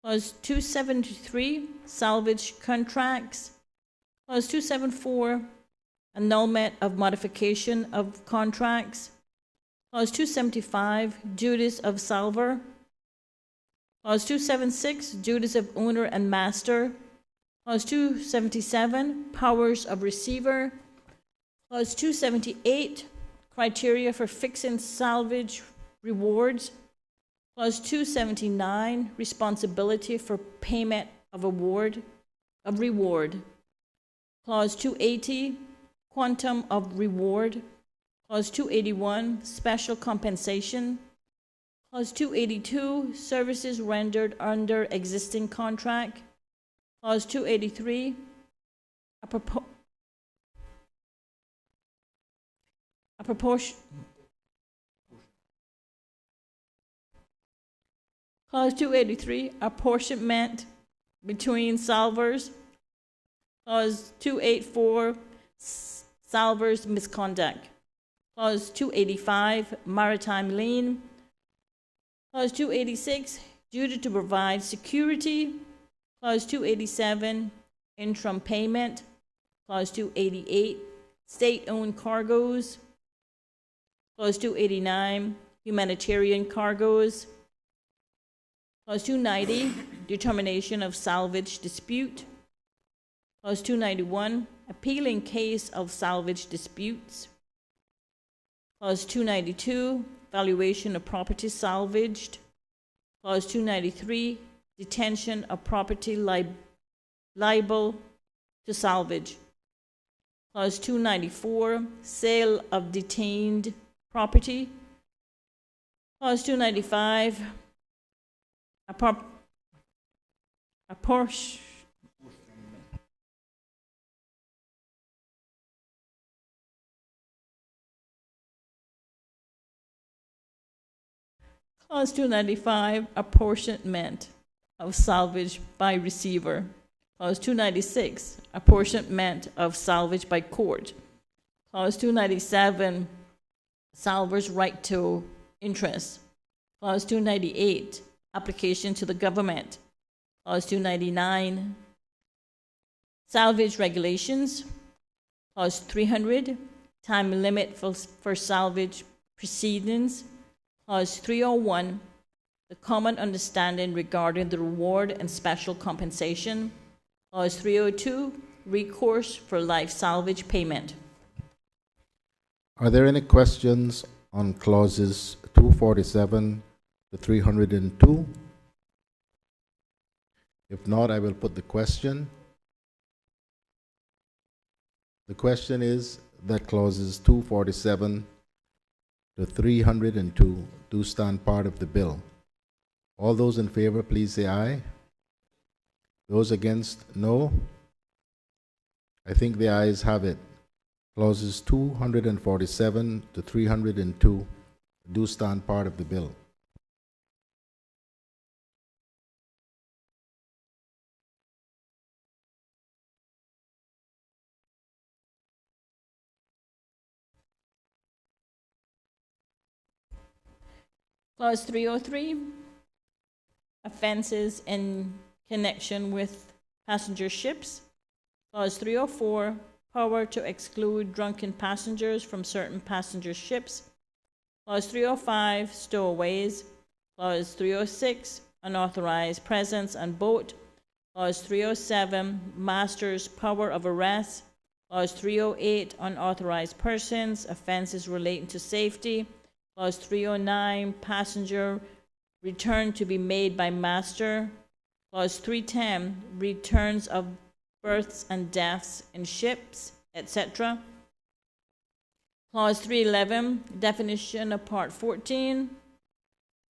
S3: Clause 273, salvage contracts. Clause 274, annulment of modification of contracts. Clause 275, duties of salver. Clause 276, duties of owner and master. Clause 277, powers of receiver. Clause 278, criteria for fixing salvage rewards. Clause 279, responsibility for payment of reward. Clause 280, quantum of reward. Clause 281, special compensation. Clause 282, services rendered under existing contract. Clause 283, a proportion. Clause 283, apportionment between salvers. Clause 284, salvers misconduct. Clause 285, maritime lien. Clause 286, duty to provide security. Clause 287, interim payment. Clause 288, state-owned cargoes. Clause 289, humanitarian cargoes. Clause 290, determination of salvage dispute. Clause 291, appealing case of salvage disputes. Clause 292, valuation of property salvaged. Clause 293, detention of property liable to salvage. Clause 294, sale of detained property. Clause 295, Clause 295, apportionment of salvage by receiver. Clause 296, apportionment of salvage by court. Clause 297, salver's right to interest. Clause 298, application to the government. Clause 299, salvage regulations. Clause 300, time limit for salvage proceedings. Clause 301, the common understanding regarding the reward and special compensation. Clause 302, recourse for life salvage payment.
S1: Are there any questions on clauses 247 to 302? If not, I will put the question. The question is that clauses 247 to 302 do stand part of the bill. All those in favor, please say aye. Those against, no. I think the ayes have it. Clauses 247 to 302 do stand part of the bill.
S3: Clause 303, offenses in connection with passenger ships. Clause 304, power to exclude drunken passengers from certain passenger ships. Clause 305, stowaways. Clause 306, unauthorized presence on boat. Clause 307, master's power of arrest. Clause 308, unauthorized persons, offenses relating to safety. Clause 309, passenger return to be made by master. Clause 310, returns of births and deaths in ships, etc. Clause 311, definition of Part 14.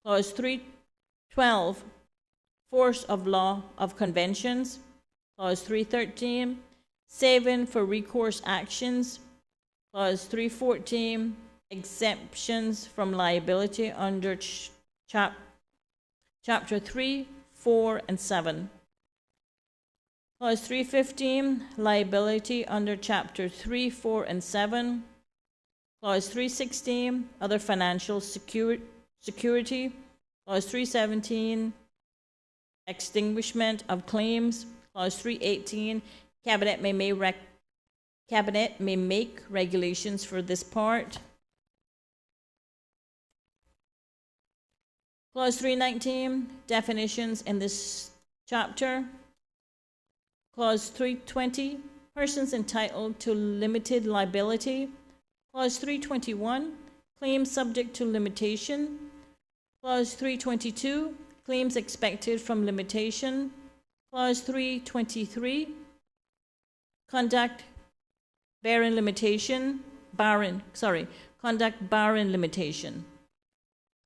S3: Clause 312, force of law of conventions. Clause 313, saving for recourse actions. Clause 314, exemptions from liability under Chapter 3, 4, and 7. Clause 315, liability under Chapter 3, 4, and 7. Clause 316, other financial security. Clause 317, extinguishment of claims. Clause 318, Cabinet may make regulations for this part. Clause 319, definitions in this chapter. Clause 320, persons entitled to limited liability. Clause 321, claims subject to limitation. Clause 322, claims expected from limitation. Clause 323, conduct barring limitation. Conduct barring limitation.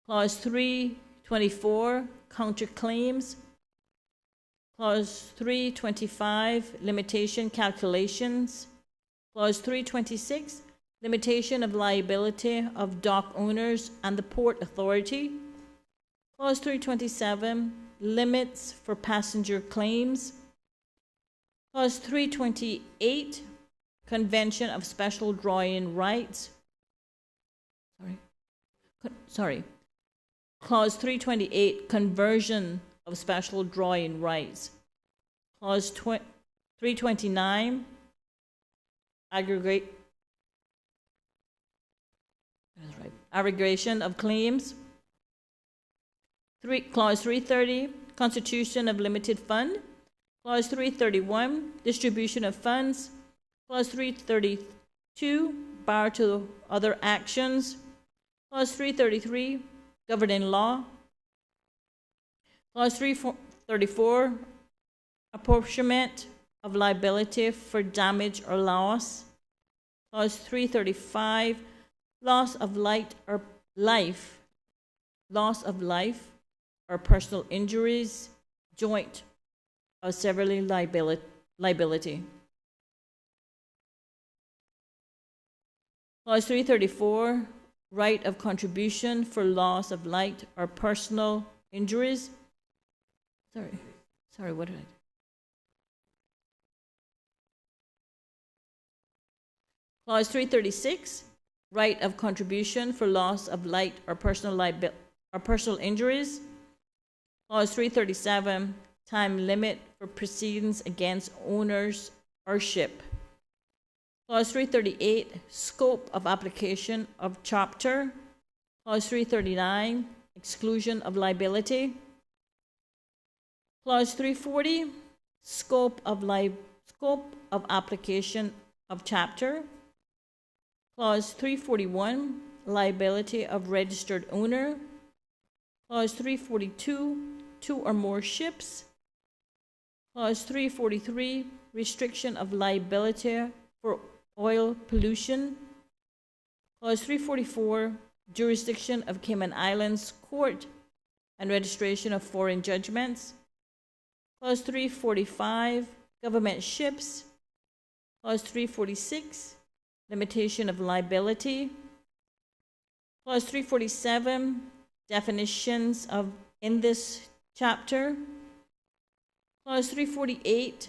S3: Clause 324, counterclaims. Clause 325, limitation calculations. Clause 326, limitation of liability of dock owners and the Port Authority. Clause 327, limits for passenger claims. Clause 328, convention of special drawing rights. Clause 328, conversion of special drawing rights. Clause 329, aggregation of claims. Clause 330, constitution of limited fund. Clause 331, distribution of funds. Clause 332, bar to other actions. Clause 333, governing law. Clause 334, apportionment of liability for damage or loss. Clause 335, loss of life or personal injuries, joint or severally liability. Clause 334, right of contribution for loss of life or personal injuries. Sorry, what did I? Clause 336, right of contribution for loss of life or personal injuries. Clause 337, time limit for proceedings against owners or ship. Clause 338, scope of application of chapter. Clause 339, exclusion of liability. Clause 340, scope of application of chapter. Clause 341, liability of registered owner. Clause 342, two or more ships. Clause 343, restriction of liability for oil pollution. Clause 344, jurisdiction of Cayman Islands Court and registration of foreign judgments. Clause 345, government ships. Clause 346, limitation of liability. Clause 347, definitions of in this chapter. Clause 348,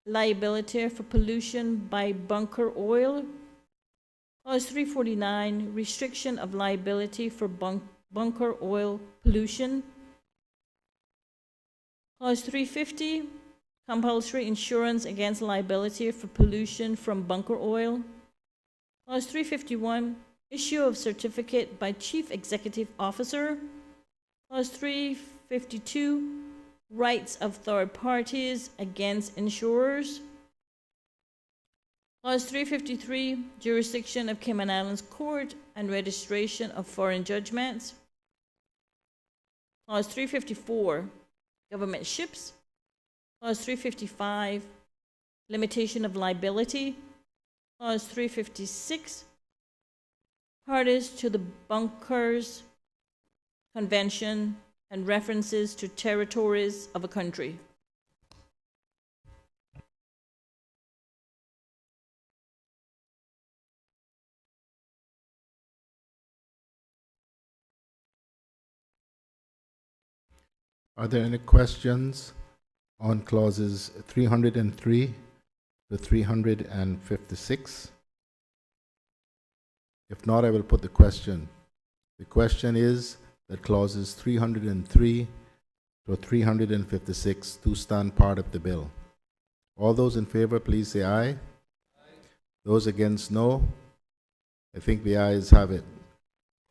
S3: liability for pollution by bunker oil. Clause 349, restriction of liability for bunker oil pollution. Clause 350, compulsory insurance against liability for pollution from bunker oil. Clause 351, issue of certificate by Chief Executive Officer. Clause 352, rights of third parties against insurers. Clause 353, jurisdiction of Cayman Islands Court and registration of foreign judgments. Clause 354, government ships. Clause 355, limitation of liability. Clause 356, parties to the Bunkers Convention and references to territories of a country.
S1: Are there any questions on clauses 303 to 356? If not, I will put the question. The question is that clauses 303 to 356 do stand part of the bill. All those in favor, please say aye. Aye. Those against, no. I think the ayes have it.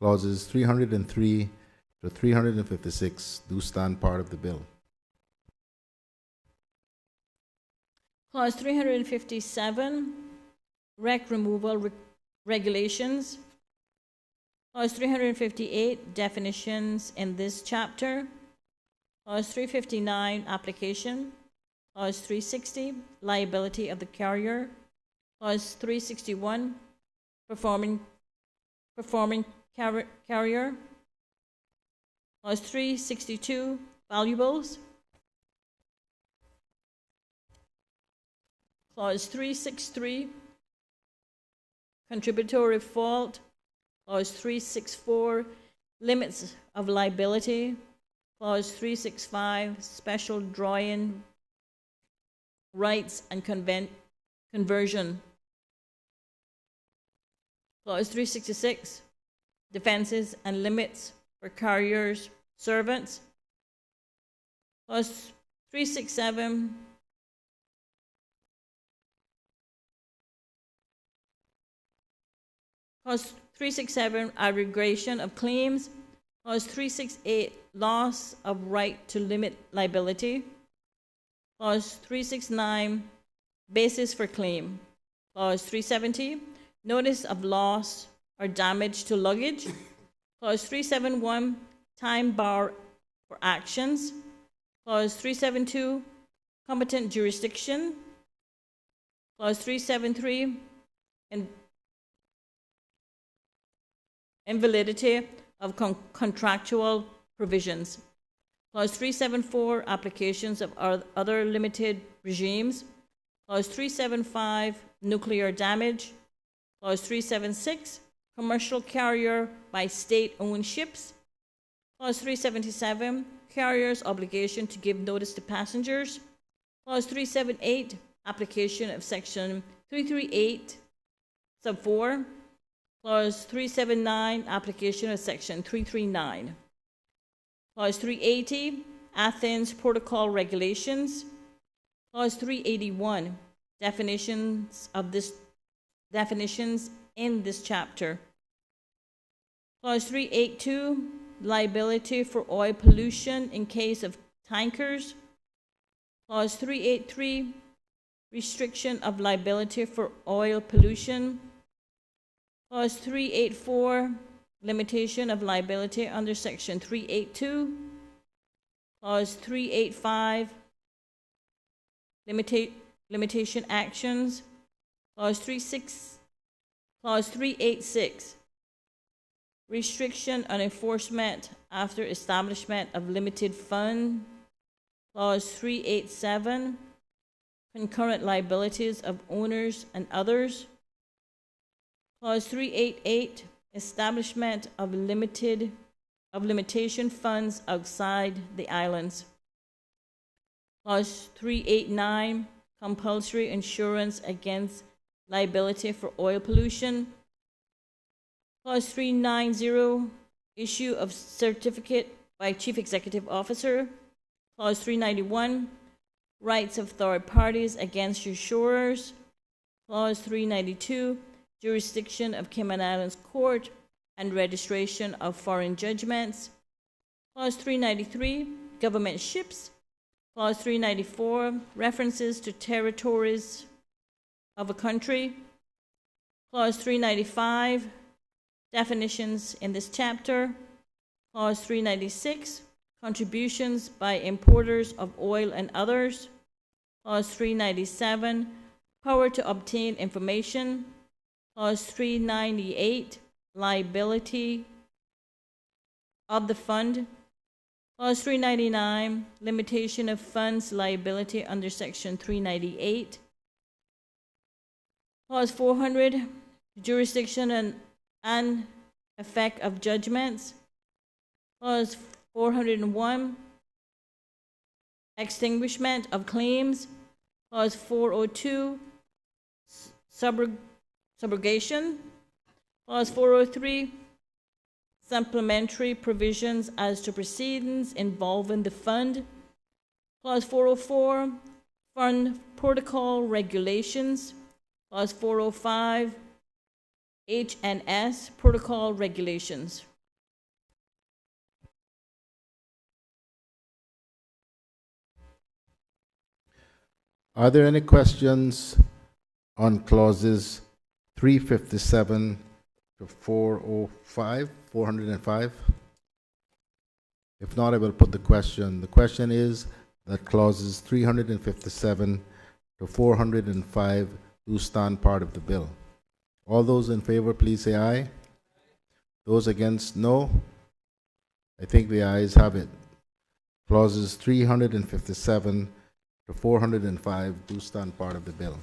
S1: Clauses 303 to 356 do stand part of the bill.
S3: Clause 357, wreck removal regulations. Clause 358, definitions in this chapter. Clause 359, application. Clause 360, liability of the carrier. Clause 361, performing carrier. Clause 362, valuables. Clause 363, contributory fault. Clause 364, limits of liability. Clause 365, special drawing rights and conversion. Clause 366, defenses and limits for carriers, servants. Clause 367, Clause 367, aggregation of claims. Clause 368, loss of right to limit liability. Clause 369, basis for claim. Clause 370, notice of loss or damage to luggage. Clause 371, time bar for actions. Clause 372, competent jurisdiction. Clause 373, invalidity of contractual provisions. Clause 374, applications of other limited regimes. Clause 375, nuclear damage. Clause 376, commercial carrier by state-owned ships. Clause 377, carrier's obligation to give notice to passengers. Clause 378, application of Section 338, sub 4. Clause 379, application of Section 339. Clause 380, Athens Protocol regulations. Clause 381, definitions in this chapter. Clause 382, liability for oil pollution in case of tankers. Clause 383, restriction of liability for oil pollution. Clause 384, limitation of liability under Section 382. Clause 385, limitation actions. Clause 386, restriction on enforcement after establishment of limited fund. Clause 387, concurrent liabilities of owners and others. Clause 388, establishment of limitation funds outside the islands. Clause 389, compulsory insurance against liability for oil pollution. Clause 390, issue of certificate by Chief Executive Officer. Clause 391, rights of third parties against insurers. Clause 392, jurisdiction of Cayman Islands Court and registration of foreign judgments. Clause 393, government ships. Clause 394, references to territories of a country. Clause 395, definitions in this chapter. Clause 396, contributions by importers of oil and others. Clause 397, power to obtain information. Clause 398, liability of the fund. Clause 399, limitation of funds liability under Section 398. Clause 400, jurisdiction and effect of judgments. Clause 401, extinguishment of claims. Clause 402, subrogation. Clause 403, supplementary provisions as to proceedings involving the fund. Clause 404, fund protocol regulations. Clause 405, H&S protocol regulations.
S1: Are there any questions on clauses 357 to 405? If not, I will put the question. The question is that clauses 357 to 405 do stand part of the bill. All those in favor, please say aye. Those against, no. I think the ayes have it. Clauses 357 to 405 do stand part of the bill.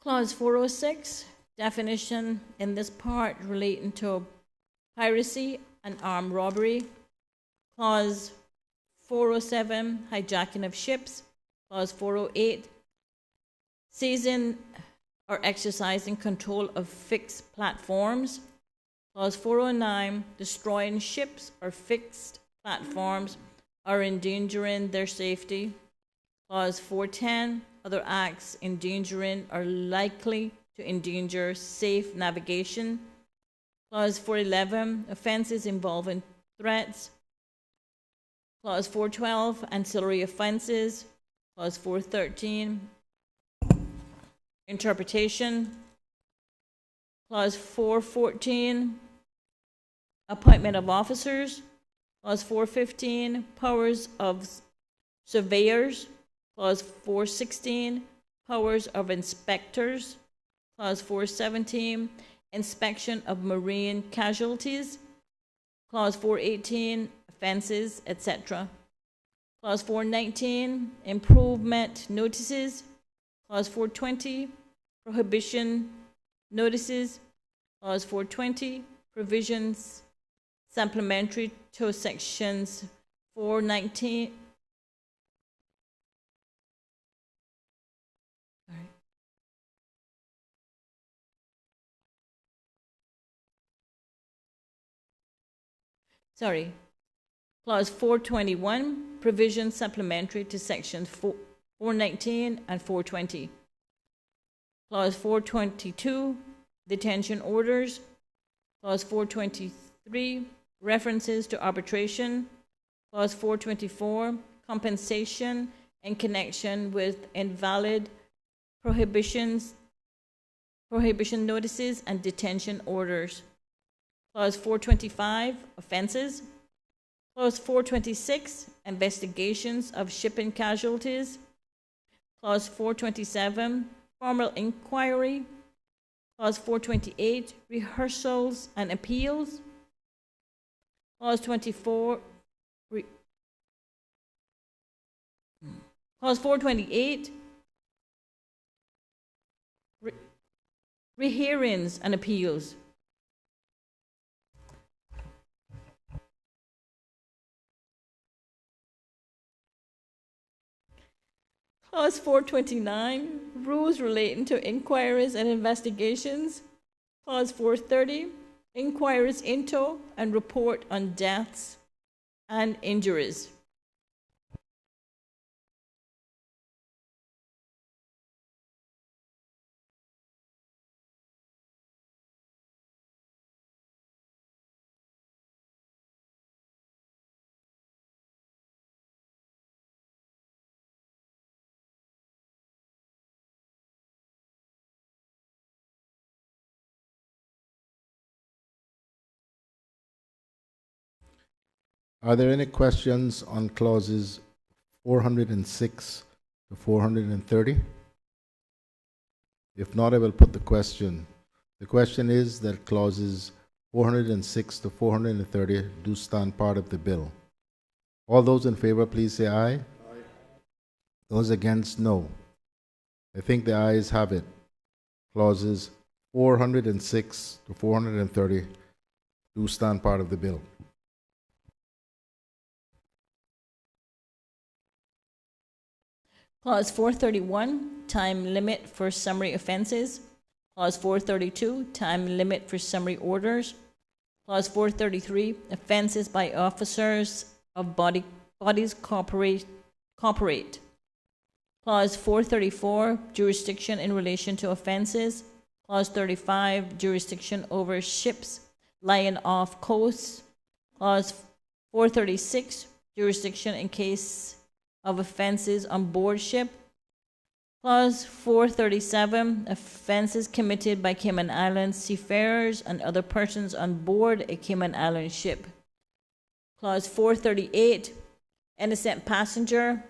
S3: Clause 406, definition in this part relating to piracy and armed robbery. Clause 407, hijacking of ships. Clause 408, seizing or exercising control of fixed platforms. Clause 409, destroying ships or fixed platforms are endangering their safety. Clause 410, other acts endangering or likely to endanger safe navigation. Clause 411, offenses involving threats. Clause 412, ancillary offenses. Clause 413, interpretation. Clause 414, appointment of officers. Clause 415, powers of surveyors. Clause 416, powers of inspectors. Clause 417, inspection of marine casualties. Clause 418, offenses, etc. Clause 419, improvement notices. Clause 420, prohibition notices. Clause 420, provisions supplementary to sections 419. Clause 421, provisions supplementary to sections 419 and 420. Clause 422, detention orders. Clause 423, references to arbitration. Clause 424, compensation in connection with invalid prohibition notices and detention orders. Clause 425, offenses. Clause 426, investigations of shipping casualties. Clause 427, formal inquiry. Clause 428, rehearsals and appeals. Clause 428, rehearings and appeals. Clause 429, rules relating to inquiries and investigations. Clause 430, inquiries into and report on deaths and injuries.
S1: Are there any questions on clauses 406 to 430? If not, I will put the question. The question is that clauses 406 to 430 do stand part of the bill. All those in favor, please say aye. Aye. Those against, no. I think the ayes have it. Clauses 406 to 430 do stand part of the bill.
S3: Clause 431, time limit for summary offenses. Clause 432, time limit for summary orders. Clause 433, offenses by officers of bodies corporate. Clause 434, jurisdiction in relation to offenses. Clause 35, jurisdiction over ships lying off coast. Clause 436, jurisdiction in case of offenses on board ship. Clause 437, offenses committed by Cayman Islands seafarers and other persons on board a Cayman Island ship. Clause 438, innocent passenger.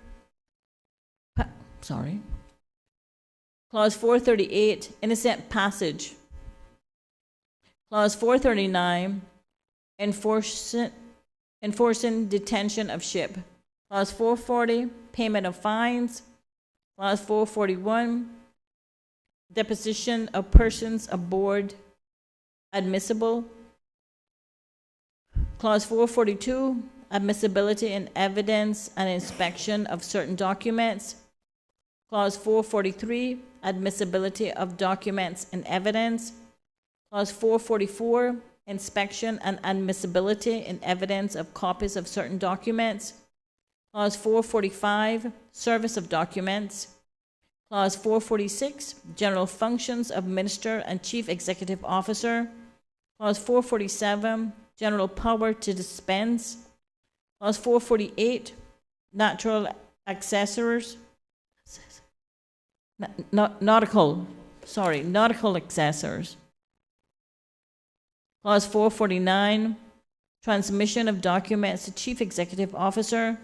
S3: Clause 438, innocent passage. Clause 439, enforcing detention of ship. Clause 440, payment of fines. Clause 441, deposition of persons aboard admissible. Clause 442, admissibility in evidence and inspection of certain documents. Clause 443, admissibility of documents and evidence. Clause 444, inspection and admissibility in evidence of copies of certain documents. Clause 445, service of documents. Clause 446, general functions of Minister and Chief Executive Officer. Clause 447, general power to dispense. Clause 448, natural accessories. Nautical accessories. Clause 449, transmission of documents to Chief Executive Officer.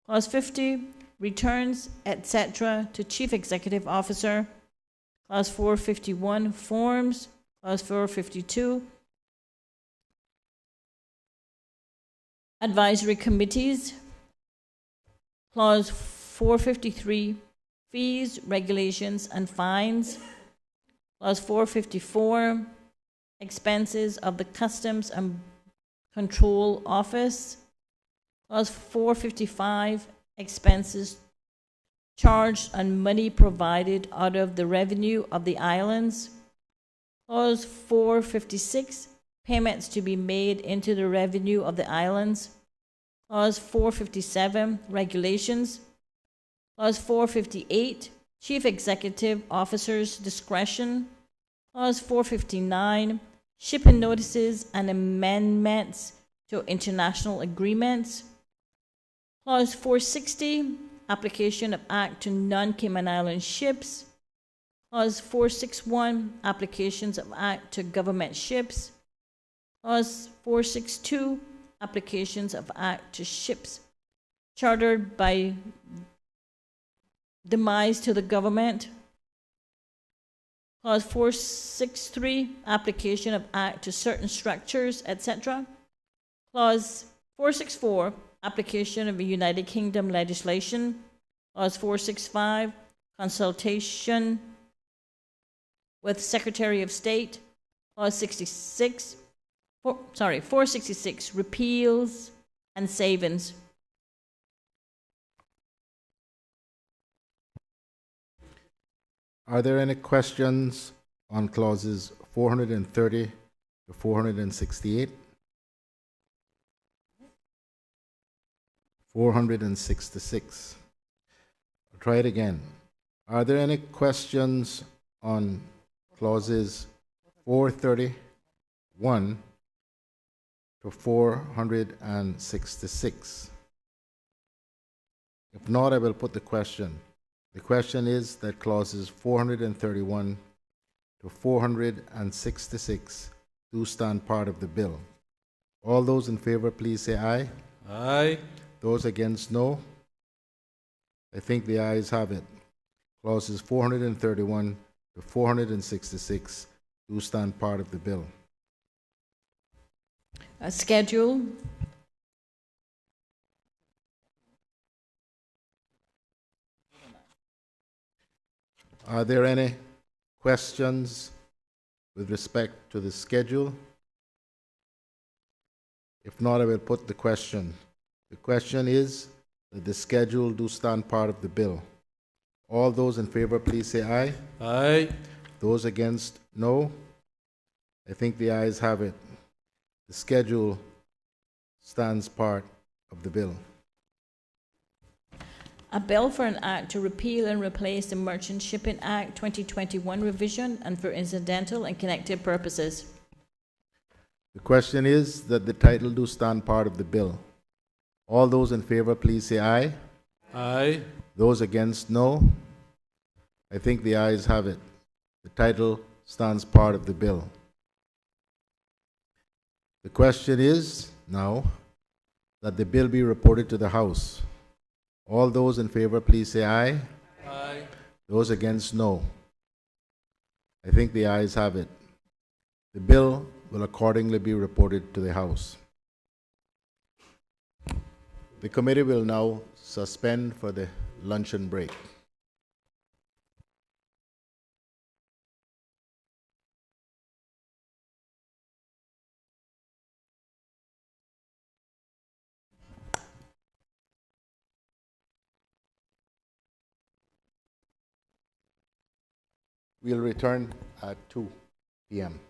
S3: Clause 50, returns, etc., to Chief Executive Officer. Clause 451, forms. Clause 452, advisory committees. Clause 453, fees, regulations, and fines. Clause 454, expenses of the Customs and Control Office. Clause 455, expenses charged and money provided out of the revenue of the islands. Clause 456, payments to be made into the revenue of the islands. Clause 457, regulations. Clause 458, Chief Executive Officer's discretion. Clause 459, shipping notices and amendments to international agreements. Clause 460, application of Act to non-Cayman Island ships. Clause 461, applications of Act to government ships. Clause 462, applications of Act to ships chartered by demise to the government. Clause 463, application of Act to certain structures, etc. Clause 464, application of United Kingdom legislation. Clause 465, consultation with Secretary of State. Clause 466, repeals and savings.
S1: Are there any questions on clauses 430 to 468? 466. I'll try it again. Are there any questions on clauses 431 to 466? If not, I will put the question. The question is that clauses 431 to 466 do stand part of the bill. All those in favor, please say aye.
S13: Aye.
S1: Those against, no. I think the ayes have it. Clauses 431 to 466 do stand part of the bill.
S3: Schedule.
S1: Are there any questions with respect to the schedule? If not, I will put the question. The question is that the schedule do stand part of the bill. All those in favor, please say aye.
S13: Aye.
S1: Those against, no. I think the ayes have it. The schedule stands part of the bill.
S3: A bill for an act to repeal and replace the Merchant Shipping Act 2021 revision and for incidental and connected purposes.
S1: The question is that the title do stand part of the bill. All those in favor, please say aye.
S13: Aye.
S1: Those against, no. I think the ayes have it. The title stands part of the bill. The question is now that the bill be reported to the House. All those in favor, please say aye.
S13: Aye.
S1: Those against, no. I think the ayes have it. The bill will accordingly be reported to the House. The committee will now suspend for the luncheon break. We'll return at 2 p.m.